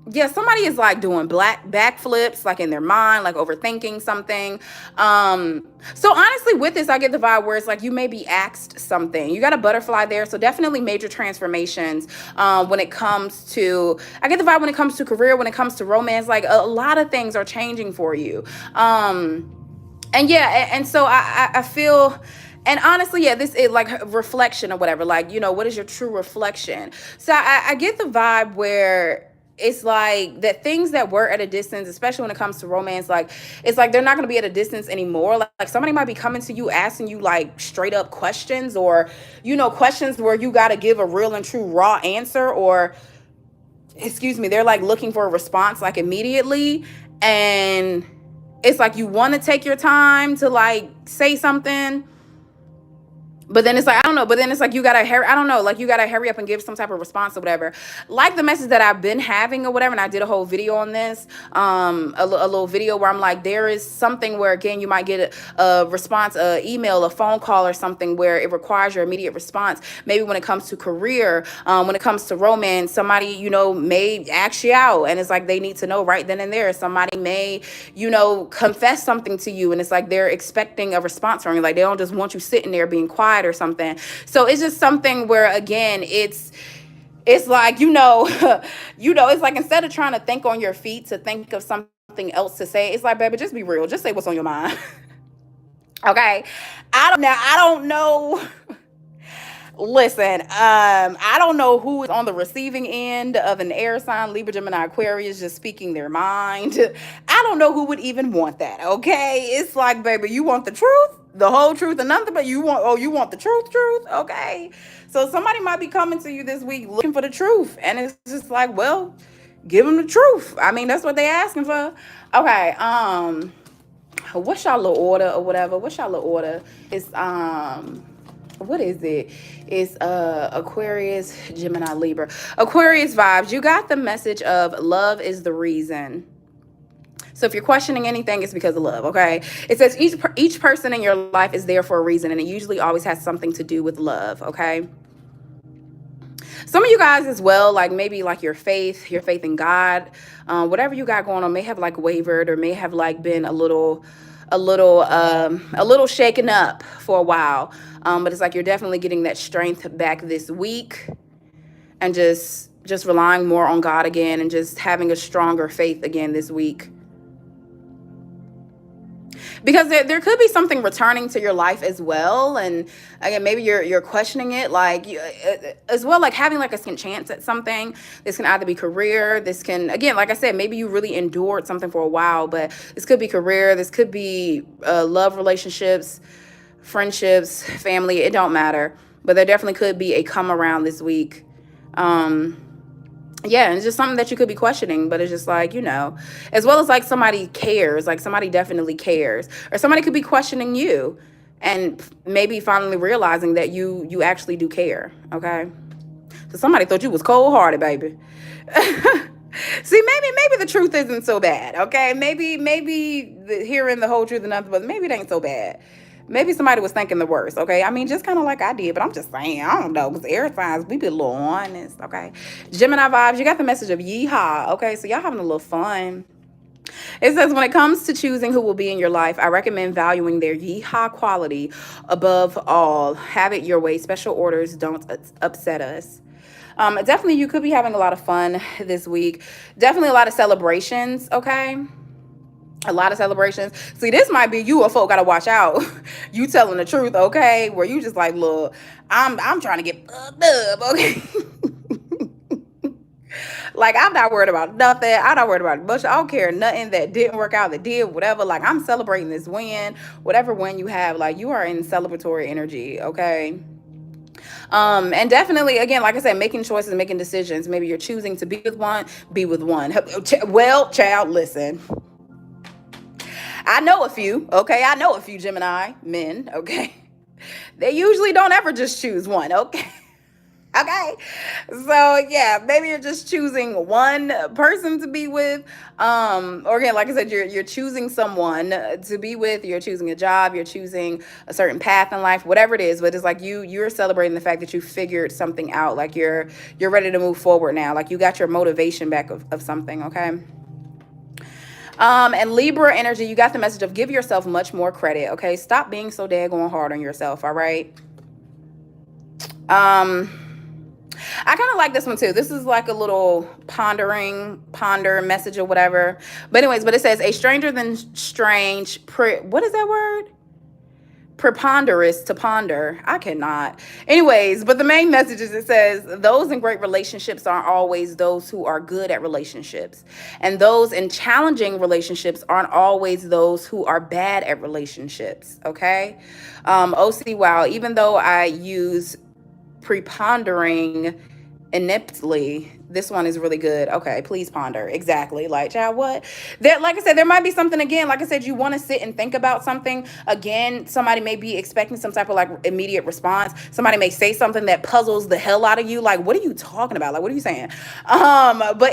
yeah, somebody is like doing backflips, like in their mind, like overthinking something. So honestly, with this, I get the vibe where it's like you may be asked something. You got a butterfly there, so definitely major transformations. When it comes to, I get the vibe when it comes to career, when it comes to romance, like a lot of things are changing for you. And yeah, and so I feel. And honestly, yeah, this is like reflection or whatever. Like, what is your true reflection? So I get the vibe where it's like that things that were at a distance, especially when it comes to romance, like it's like they're not going to be at a distance anymore. Like somebody might be coming to you asking you like straight up questions, or questions where you got to give a real and true raw answer, or they're like looking for a response like immediately. And it's like you want to take your time to like say something, but then it's like, I don't know. But then it's like, you got to hurry. I don't know. Like, you got to hurry up and give some type of response or whatever. Like the message that I've been having or whatever. And I did a whole video on this, a little video where I'm like, there is something where, again, you might get a response, a email, a phone call or something where it requires your immediate response. Maybe when it comes to career, when it comes to romance, somebody, may ask you out. And it's like, they need to know right then and there. Somebody may, confess something to you. And it's like, they're expecting a response from you. Like, they don't just want you sitting there being quiet or something. So it's just something where, again, it's like, it's like, instead of trying to think on your feet to think of something else to say, it's like, baby, just be real. Just say what's on your mind. Okay. I don't know. Listen, I don't know who is on the receiving end of an air sign, Libra, Gemini, Aquarius, just speaking their mind. I don't know who would even want that, okay? It's like, baby, you want the truth, the whole truth, and nothing but you want the truth, okay? So somebody might be coming to you this week looking for the truth, and it's just like, well, give them the truth. I mean, that's what they're asking for. Okay, what's y'all little order or whatever? What's y'all little order? It's, what is it? It's Aquarius, Gemini, Libra. Aquarius vibes. You got the message of love is the reason. So if you're questioning anything, it's because of love, okay? It says each person in your life is there for a reason, and it usually always has something to do with love, okay? Some of you guys as well, like maybe like your faith in God, whatever you got going on may have like wavered or may have like been a little shaken up for a while. But it's like you're definitely getting that strength back this week, and just relying more on God again, and just having a stronger faith again this week. Because there could be something returning to your life as well. And again, maybe you're questioning it, like as well, like having like a second chance at something. This can either be career. This can, again, like I said, maybe you really endured something for a while, but this could be career. This could be love relationships, friendships, family. It don't matter. But there definitely could be a come around this week. Yeah, and it's just something that you could be questioning, but it's just like, as well as like somebody cares, like somebody definitely cares, or somebody could be questioning you and maybe finally realizing that you actually do care, okay? So somebody thought you was cold-hearted, baby. See, maybe the truth isn't so bad. Okay, maybe hearing the whole truth and nothing, but maybe it ain't so bad. Maybe somebody was thinking the worst. Okay, I mean, just kind of like I did, but I'm just saying, I don't know, because air signs, we be a little honest. Okay, Gemini vibes, you got the message of yeehaw. Okay, so y'all having a little fun. It says, when it comes to choosing who will be in your life, I recommend valuing their yeehaw quality above all. Have it your way. Special orders don't upset us. Definitely, you could be having a lot of fun this week. Definitely a lot of celebrations, okay? A lot of celebrations. See, this might be you, a folk gotta watch out. You telling the truth, okay? Where you just like, look, I'm trying to get fucked up, okay? Like, I'm not worried about nothing. I'm not worried about much. I don't care nothing that didn't work out, that did, whatever. Like, I'm celebrating this win, whatever win you have. Like, you are in celebratory energy, okay? And definitely, again, like I said, making choices, making decisions. Maybe you're choosing to be with one, be with one. Well, child, listen. I know a few, okay? I know a few Gemini men, okay? They usually don't ever just choose one, okay? Okay, so yeah, maybe you're just choosing one person to be with, or again, like I said, you're choosing someone to be with. You're choosing a job, you're choosing a certain path in life, whatever it is. But it's like you're celebrating the fact that you figured something out. Like you're ready to move forward now. Like you got your motivation back of something. Okay. And Libra energy, you got the message of give yourself much more credit. Okay, stop being so daggone hard on yourself. All right. I kind of like this one too. This is like a little ponder message or whatever. But anyways, but it says a stranger than strange. What is that word? Preponderous to ponder. I cannot. Anyways, but the main message is it says those in great relationships aren't always those who are good at relationships. And those in challenging relationships aren't always those who are bad at relationships. Okay. OC, wow. Even though I use prepondering ineptly, this one is really good. Okay, please ponder. Exactly. Like, child, what? There, like I said, there might be something again. Like I said, you want to sit and think about something. Again, somebody may be expecting some type of like immediate response. Somebody may say something that puzzles the hell out of you. Like, what are you talking about? Like, what are you saying? But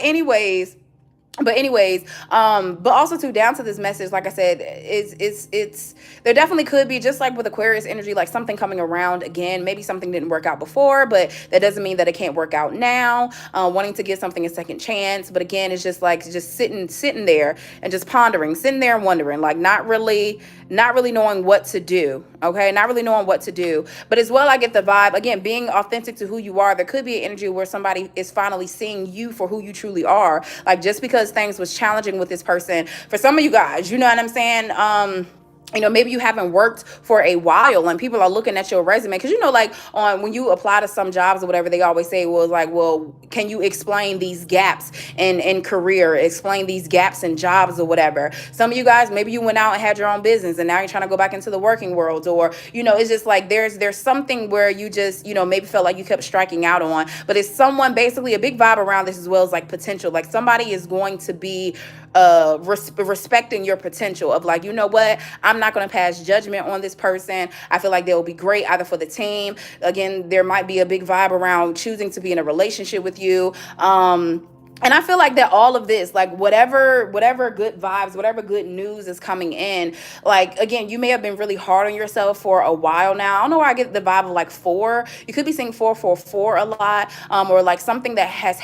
also too, down to this message, like I said, it's there definitely could be, just like with Aquarius energy, like something coming around again. Maybe something didn't work out before, but that doesn't mean that it can't work out now. Wanting to give something a second chance, but again, it's just like sitting there and just pondering, sitting there and wondering, like not really knowing what to do. Okay, not really knowing what to do. But as well, I get the vibe again, being authentic to who you are. There could be an energy where somebody is finally seeing you for who you truly are. Like just because things was challenging with this person, for some of you guys, you know what I'm saying? Maybe you haven't worked for a while and people are looking at your resume. Because, like on when you apply to some jobs or whatever, they always say, well, can you explain these gaps in career, explain these gaps in jobs or whatever. Some of you guys, maybe you went out and had your own business and now you're trying to go back into the working world. Or, it's just like there's something where you just, maybe felt like you kept striking out on. But it's someone, basically a big vibe around this as well as like potential. Like somebody is going to be respecting your potential of like, you know what, I'm not going to pass judgment on this person. I feel like they'll be great either for the team. Again, there might be a big vibe around choosing to be in a relationship with you. And I feel like that all of this, like whatever good vibes, whatever good news is coming in, like, again, you may have been really hard on yourself for a while now. I don't know why I get the vibe of like 4. You could be seeing 444 a lot, or like something that has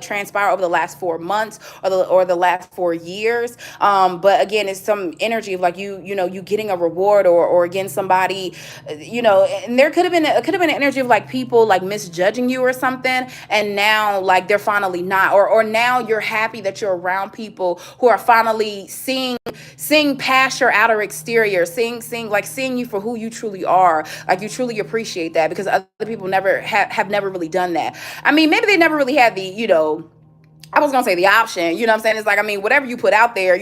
transpire over the last 4 months or the last 4 years. But again, it's some energy of like you getting a reward or again somebody, and there could have been an energy of like people like misjudging you or something, and now like they're finally not, or now you're happy that you're around people who are finally seeing past your outer exterior, seeing you for who you truly are. Like you truly appreciate that, because other people have never really done that. I mean, maybe they never really had the, I was going to say the option, you know what I'm saying? It's like, I mean, whatever you put out there,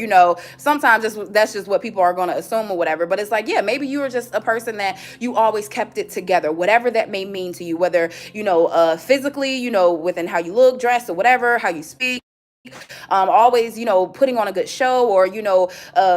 sometimes that's just what people are going to assume or whatever. But it's like, yeah, maybe you were just a person that you always kept it together, whatever that may mean to you, whether, physically, within how you look, dress, or whatever, how you speak. always, putting on a good show, or,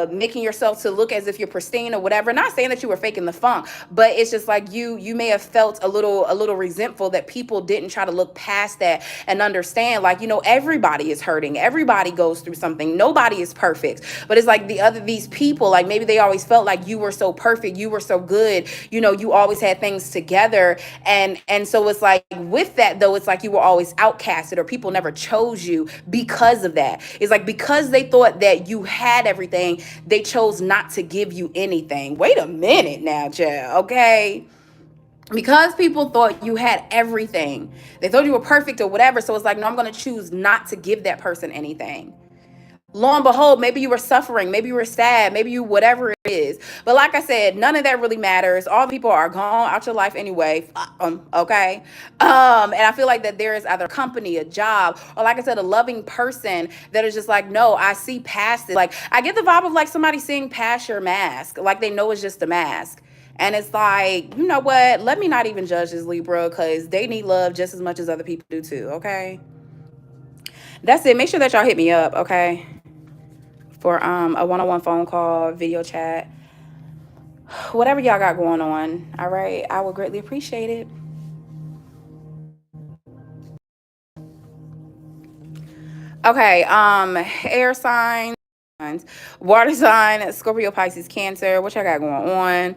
making yourself to look as if you're pristine or whatever. Not saying that you were faking the funk, but it's just like you may have felt a little resentful that people didn't try to look past that and understand, like, everybody is hurting. Everybody goes through something. Nobody is perfect. But it's like these people, like, maybe they always felt like you were so perfect, you were so good, you always had things together. And so it's like, with that though, it's like you were always outcasted, or people never chose you because of that. It's like, because they thought that you had everything, they chose not to give you anything. Wait a minute now, child, okay? Because people thought you had everything, they thought you were perfect or whatever. So it's like, no, I'm going to choose not to give that person anything. Lo and behold, maybe you were suffering, maybe you were sad, maybe you, whatever it is. But like I said, none of that really matters. All the people are gone out your life anyway. Okay. And I feel like that there is either company, a job, or, like I said, a loving person that is just like, no, I see past it. Like, I get the vibe of like somebody seeing past your mask, like they know it's just a mask. And it's like, you know what? Let me not even judge this Libra, because they need love just as much as other people do too. Okay. That's it. Make sure that y'all hit me up, okay, for a one-on-one phone call, video chat, whatever y'all got going on. All right, I would greatly appreciate it. Okay, air signs, water sign, Scorpio, Pisces, Cancer. What y'all got going on?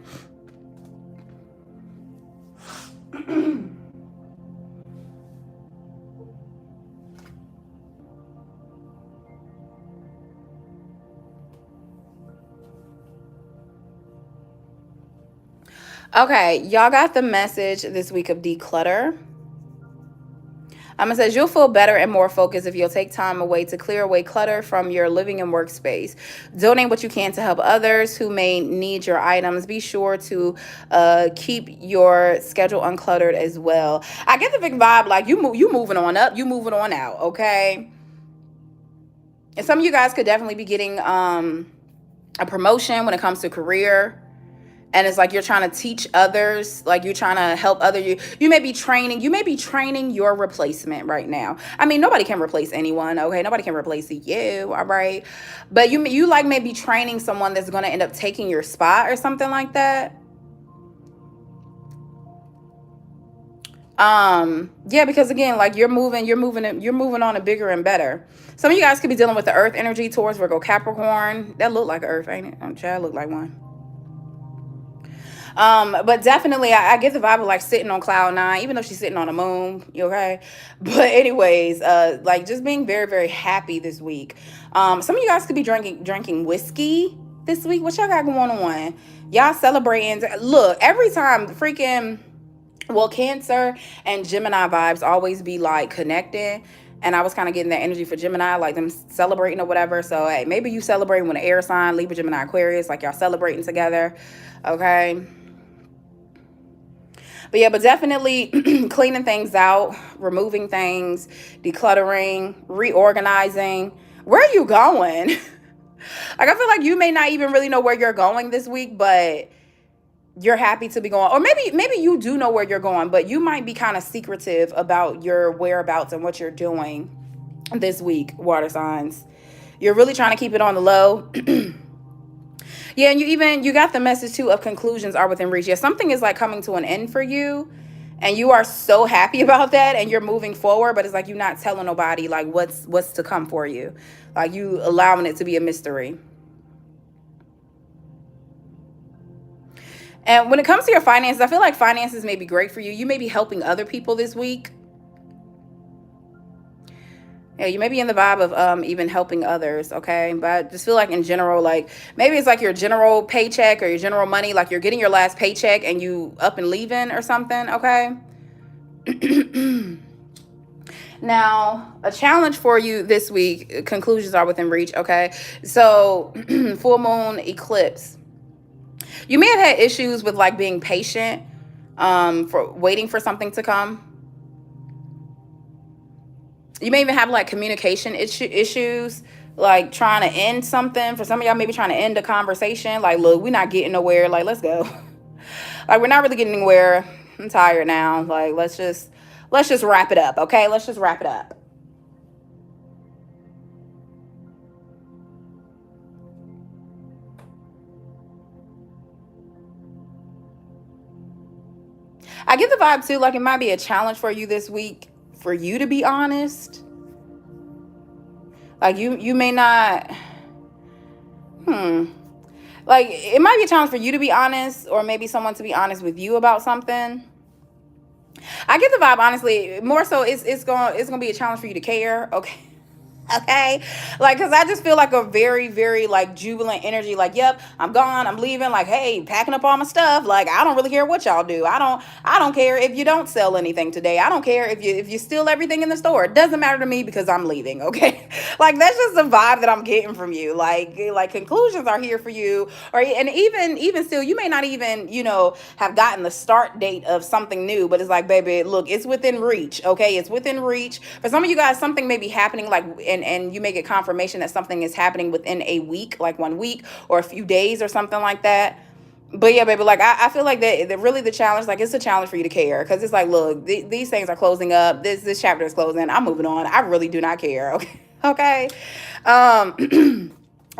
Okay, y'all got the message this week of declutter. It says you'll feel better and more focused if you'll take time away to clear away clutter from your living and workspace. Donate what you can to help others who may need your items. Be sure to keep your schedule uncluttered as well. I get the big vibe like you moving on up, you moving on out, okay? And some of you guys could definitely be getting a promotion when it comes to career. And it's like you're trying to teach others, like you're trying to help you may be training your replacement right now. I mean, nobody can replace anyone, okay? Nobody can replace you, all right? But you like maybe training someone that's going to end up taking your spot or something like that. Yeah, because again, like you're moving on a bigger and better. Some of you guys could be dealing with the earth energy, Taurus, Virgo, Capricorn. That look like earth, ain't it? I'm trying to look like one. But definitely I get the vibe of like sitting on cloud nine, even though she's sitting on the moon, you okay? But anyways, like just being very, very happy this week. Some of you guys could be drinking whiskey this week. What y'all got going on? Y'all celebrating. Look, every time freaking, well, Cancer and Gemini vibes always be like connecting. And I was kind of getting that energy for Gemini, like them celebrating or whatever. So, hey, maybe you celebrating with an air sign, Libra, Gemini, Aquarius, like y'all celebrating together. Okay. But yeah, but definitely cleaning things out, removing things, decluttering, reorganizing. Where are you going? Like, I feel like you may not even really know where you're going this week, but you're happy to be going. Or maybe you do know where you're going, but you might be kind of secretive about your whereabouts and what you're doing this week, water signs. You're really trying to keep it on the low. Yeah, and you got the message too of conclusions are within reach. Yeah, something is like coming to an end for you, and you are so happy about that, and you're moving forward. But it's like you're not telling nobody like what's to come for you. Like you allowing it to be a mystery. And when it comes to your finances, I feel like finances may be great for you. You may be helping other people this week. Yeah, you may be in the vibe of even helping others, okay? But I just feel like in general, like maybe it's like your general paycheck or your general money, like you're getting your last paycheck and you up and leaving or something, okay? Now, a challenge for you this week, conclusions are within reach, okay? So, full moon eclipse. You may have had issues with like being patient, for waiting for something to come. You may even have like communication issues, like trying to end something. For some of y'all, maybe trying to end a conversation. Like, look, we're not getting nowhere. Like, let's go. Like, we're not really getting anywhere. I'm tired now. Like, let's just wrap it up, okay? Let's just wrap it up. I get the vibe too, like it might be a challenge for you this week for you to be honest. Like you may not, like it might be a challenge for you to be honest, or maybe someone to be honest with you about something. I get the vibe, honestly, more so it's gonna be a challenge for you to care, okay? Okay, like, because I just feel like a very, very like jubilant energy, like, yep, I'm gone, I'm leaving, like, hey, packing up all my stuff, like, I don't really care what y'all do. I don't care if you don't sell anything today. I don't care if you steal everything in the store. It doesn't matter to me because I'm leaving. Okay. Like, that's just the vibe that I'm getting from you. Like conclusions are here for you, or and even still, you may not even have gotten the start date of something new, but it's like, baby, look, it's within reach. Okay, it's within reach. For some of you guys, something may be happening, like, and you may get confirmation that something is happening within a week, like 1 week or a few days or something like that. But yeah, baby, like I feel like that really the challenge, like it's a challenge for you to care, because it's like, look, these things are closing up. This chapter is closing. I'm moving on. I really do not care. Okay. Okay.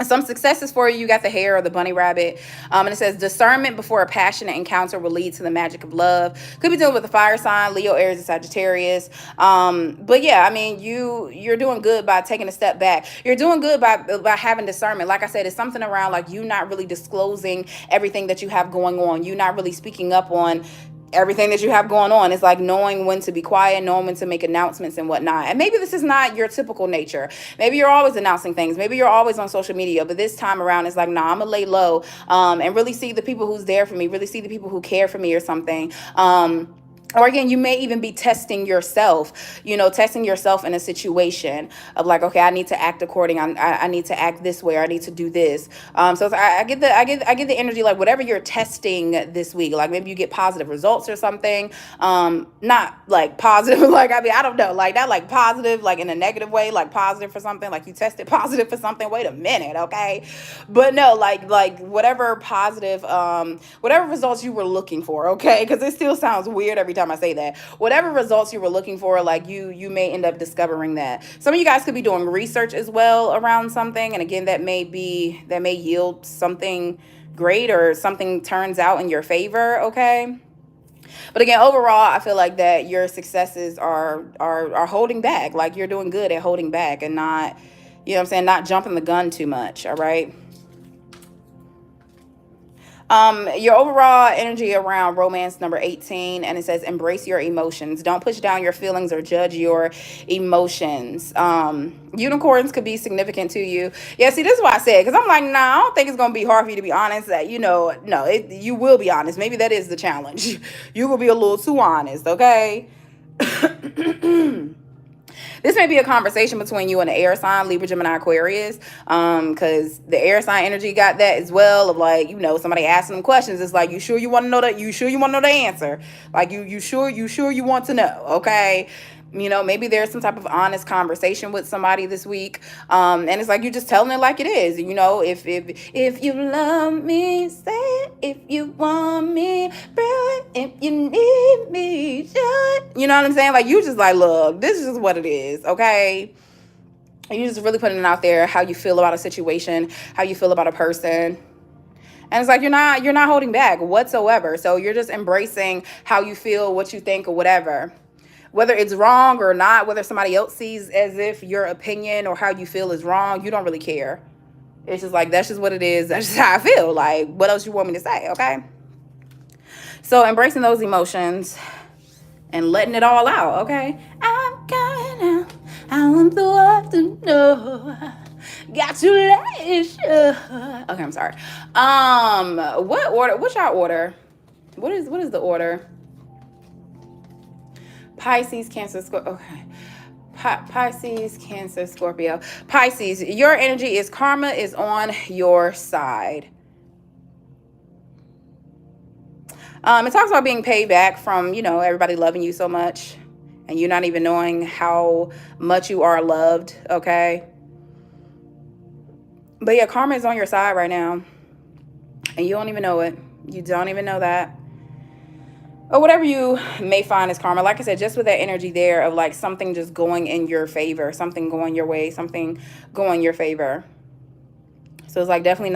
Some successes for you. You got the hare or the bunny rabbit. And it says discernment before a passionate encounter will lead to the magic of love. Could be dealing with a fire sign, Leo, Aries, and Sagittarius. But yeah, I mean, you're doing good by taking a step back. You're doing good by having discernment. Like I said, it's something around like you not really disclosing everything that you have going on. You not really speaking up on everything that you have going on. Is like knowing when to be quiet, knowing when to make announcements and whatnot. And maybe this is not your typical nature. Maybe you're always announcing things. Maybe you're always on social media, but this time around it's like, nah, I'm gonna lay low, and really see the people who's there for me, really see the people who care for me or something. Or again, you may even be testing yourself, testing yourself in a situation of like, okay, I need to act according. I need to act this way. Or I need to do this. So I get the energy, like whatever you're testing this week, like maybe you get positive results or something. Not like positive, like, I mean, I don't know, like not like positive, like in a negative way, like positive for something, like you tested positive for something. Wait a minute, okay? But no, like whatever positive, whatever results you were looking for, okay? Because it still sounds weird every time I say that. Whatever results you were looking for, like you may end up discovering that. Some of you guys could be doing research as well around something, and again, that may yield something great, or something turns out in your favor, okay? But again, overall, I feel like that your successes are holding back. Like you're doing good at holding back and not, not jumping the gun too much, all right? Your overall energy around romance, number 18, and it says embrace your emotions. Don't push down your feelings or judge your emotions. Unicorns could be significant to you. Yeah, see, this is why I said, because I'm like, nah, I don't think it's gonna be hard for you to be honest. That no, you will be honest. Maybe that is the challenge. You will be a little too honest, okay? This may be a conversation between you and the air sign, Libra, Gemini, Aquarius, because the air sign energy got that as well, of like, somebody asking them questions. It's like, you sure you want to know that? You sure you want to know the answer? Like, you sure you want to know? Okay. Maybe there's some type of honest conversation with somebody this week. And it's like, you're just telling it like it is. If you love me, say it. If you want me, bro, if you need me, just, you know what I'm saying? Like, you just like, look, this is just what it is. Okay. And you just really putting it out there, how you feel about a situation, how you feel about a person. And it's like, you're not holding back whatsoever. So you're just embracing how you feel, what you think, or whatever. Whether it's wrong or not, whether somebody else sees as if your opinion or how you feel is wrong, you don't really care. It's just like, that's just what it is. That's just how I feel. Like, what else you want me to say, okay? So embracing those emotions and letting it all out, okay? I'm going out. I want the world to know. Got to let it show. Okay, I'm sorry. What order? What's our order? What is the order? Pisces, Cancer, Scorpio. Okay. Pisces, Cancer, Scorpio. Pisces, your energy is karma is on your side. It talks about being paid back from, everybody loving you so much and you not even knowing how much you are loved, okay? But yeah, karma is on your side right now and you don't even know it. You don't even know that. Or whatever you may find as karma. Like I said, just with that energy there of like something just going in your favor, something going your way, something going your favor. So it's like definitely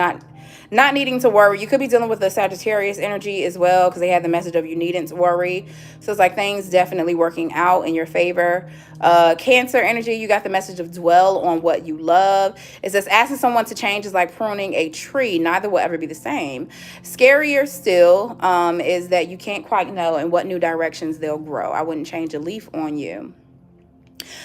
not needing to worry. You could be dealing with the Sagittarius energy as well, because they had the message of you needn't to worry. So it's like things definitely working out in your favor. Cancer energy, you got the message of dwell on what you love. It says asking someone to change is like pruning a tree. Neither will ever be the same. Scarier still is that you can't quite know in what new directions they'll grow. I wouldn't change a leaf on you.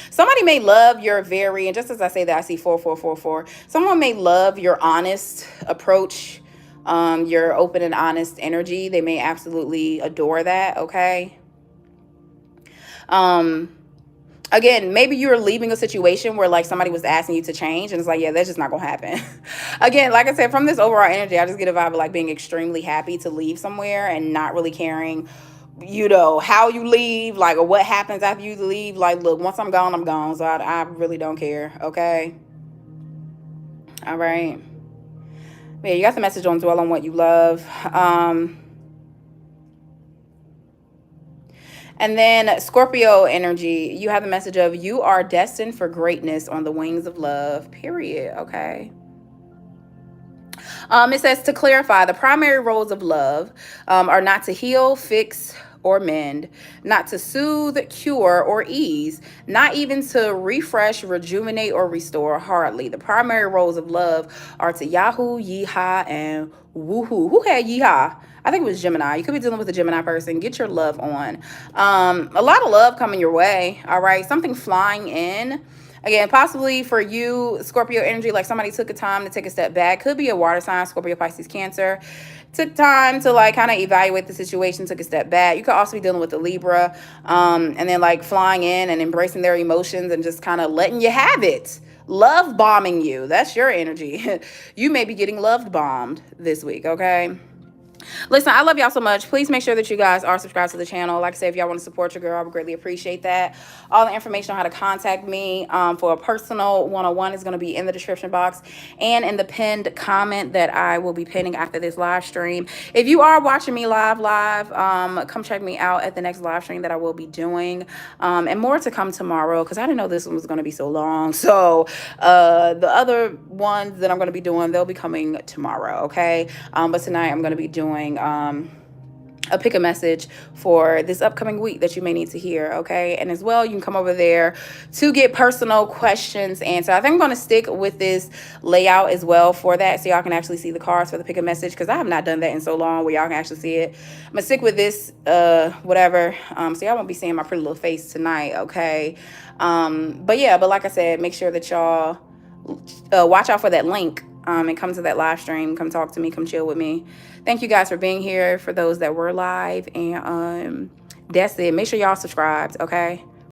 Somebody may love your very, and just as I say that, I see 4444. Someone may love your honest approach, your open and honest energy. They may absolutely adore that, okay? Again, maybe you're leaving a situation where like somebody was asking you to change and it's like, yeah, that's just not gonna happen. Again, like I said, from this overall energy, I just get a vibe of like being extremely happy to leave somewhere and not really caring, you know, how you leave, like, or what happens after you leave. Like, look, once I'm gone, I'm gone. So I really don't care. Okay. All right. Yeah, you got the message on dwell on what you love. And then Scorpio energy, you have the message of you are destined for greatness on the wings of love, period. Okay. It says to clarify, the primary roles of love are not to heal, fix, or mend, not to soothe, cure, or ease, not even to refresh, rejuvenate, or restore. Hardly. The primary roles of love are to Yahoo, Yeehaw, and Woohoo. Who had Yeehaw? I think it was Gemini. You could be dealing with a Gemini person. Get your love on. A lot of love coming your way. All right. Something flying in. Again, possibly for you, Scorpio energy, like somebody took a time to take a step back. Could be a water sign, Scorpio, Pisces, Cancer. Took time to like kind of evaluate the situation, took a step back. You could also be dealing with a Libra, and then like flying in and embracing their emotions and just kind of letting you have it. Love bombing you. That's your energy. You may be getting loved bombed this week, okay? Listen, I love y'all so much. Please make sure that you guys are subscribed to the channel. Like I said, if y'all want to support your girl, I would greatly appreciate that. All the information on how to contact me for a personal one-on-one is going to be in the description box and in the pinned comment that I will be pinning after this live stream. If you are watching me live, come check me out at the next live stream that I will be doing. And more to come tomorrow, because I didn't know this one was going to be so long. So the other ones that I'm going to be doing, they'll be coming tomorrow, okay? But tonight I'm going to be doing a pick a message for this upcoming week that you may need to hear, okay? And as well, you can come over there to get personal questions answered. I think I'm going to stick with this layout as well for that, so y'all can actually see the cards for the pick a message, because I have not done that in so long where y'all can actually see it. I'm going to stick with this, whatever, so y'all won't be seeing my pretty little face tonight, okay? But yeah, but like I said, make sure that y'all watch out for that link and come to that live stream. Come talk to me. Come chill with me. Thank you guys for being here, for those that were live. And that's it. Make sure y'all subscribed, okay?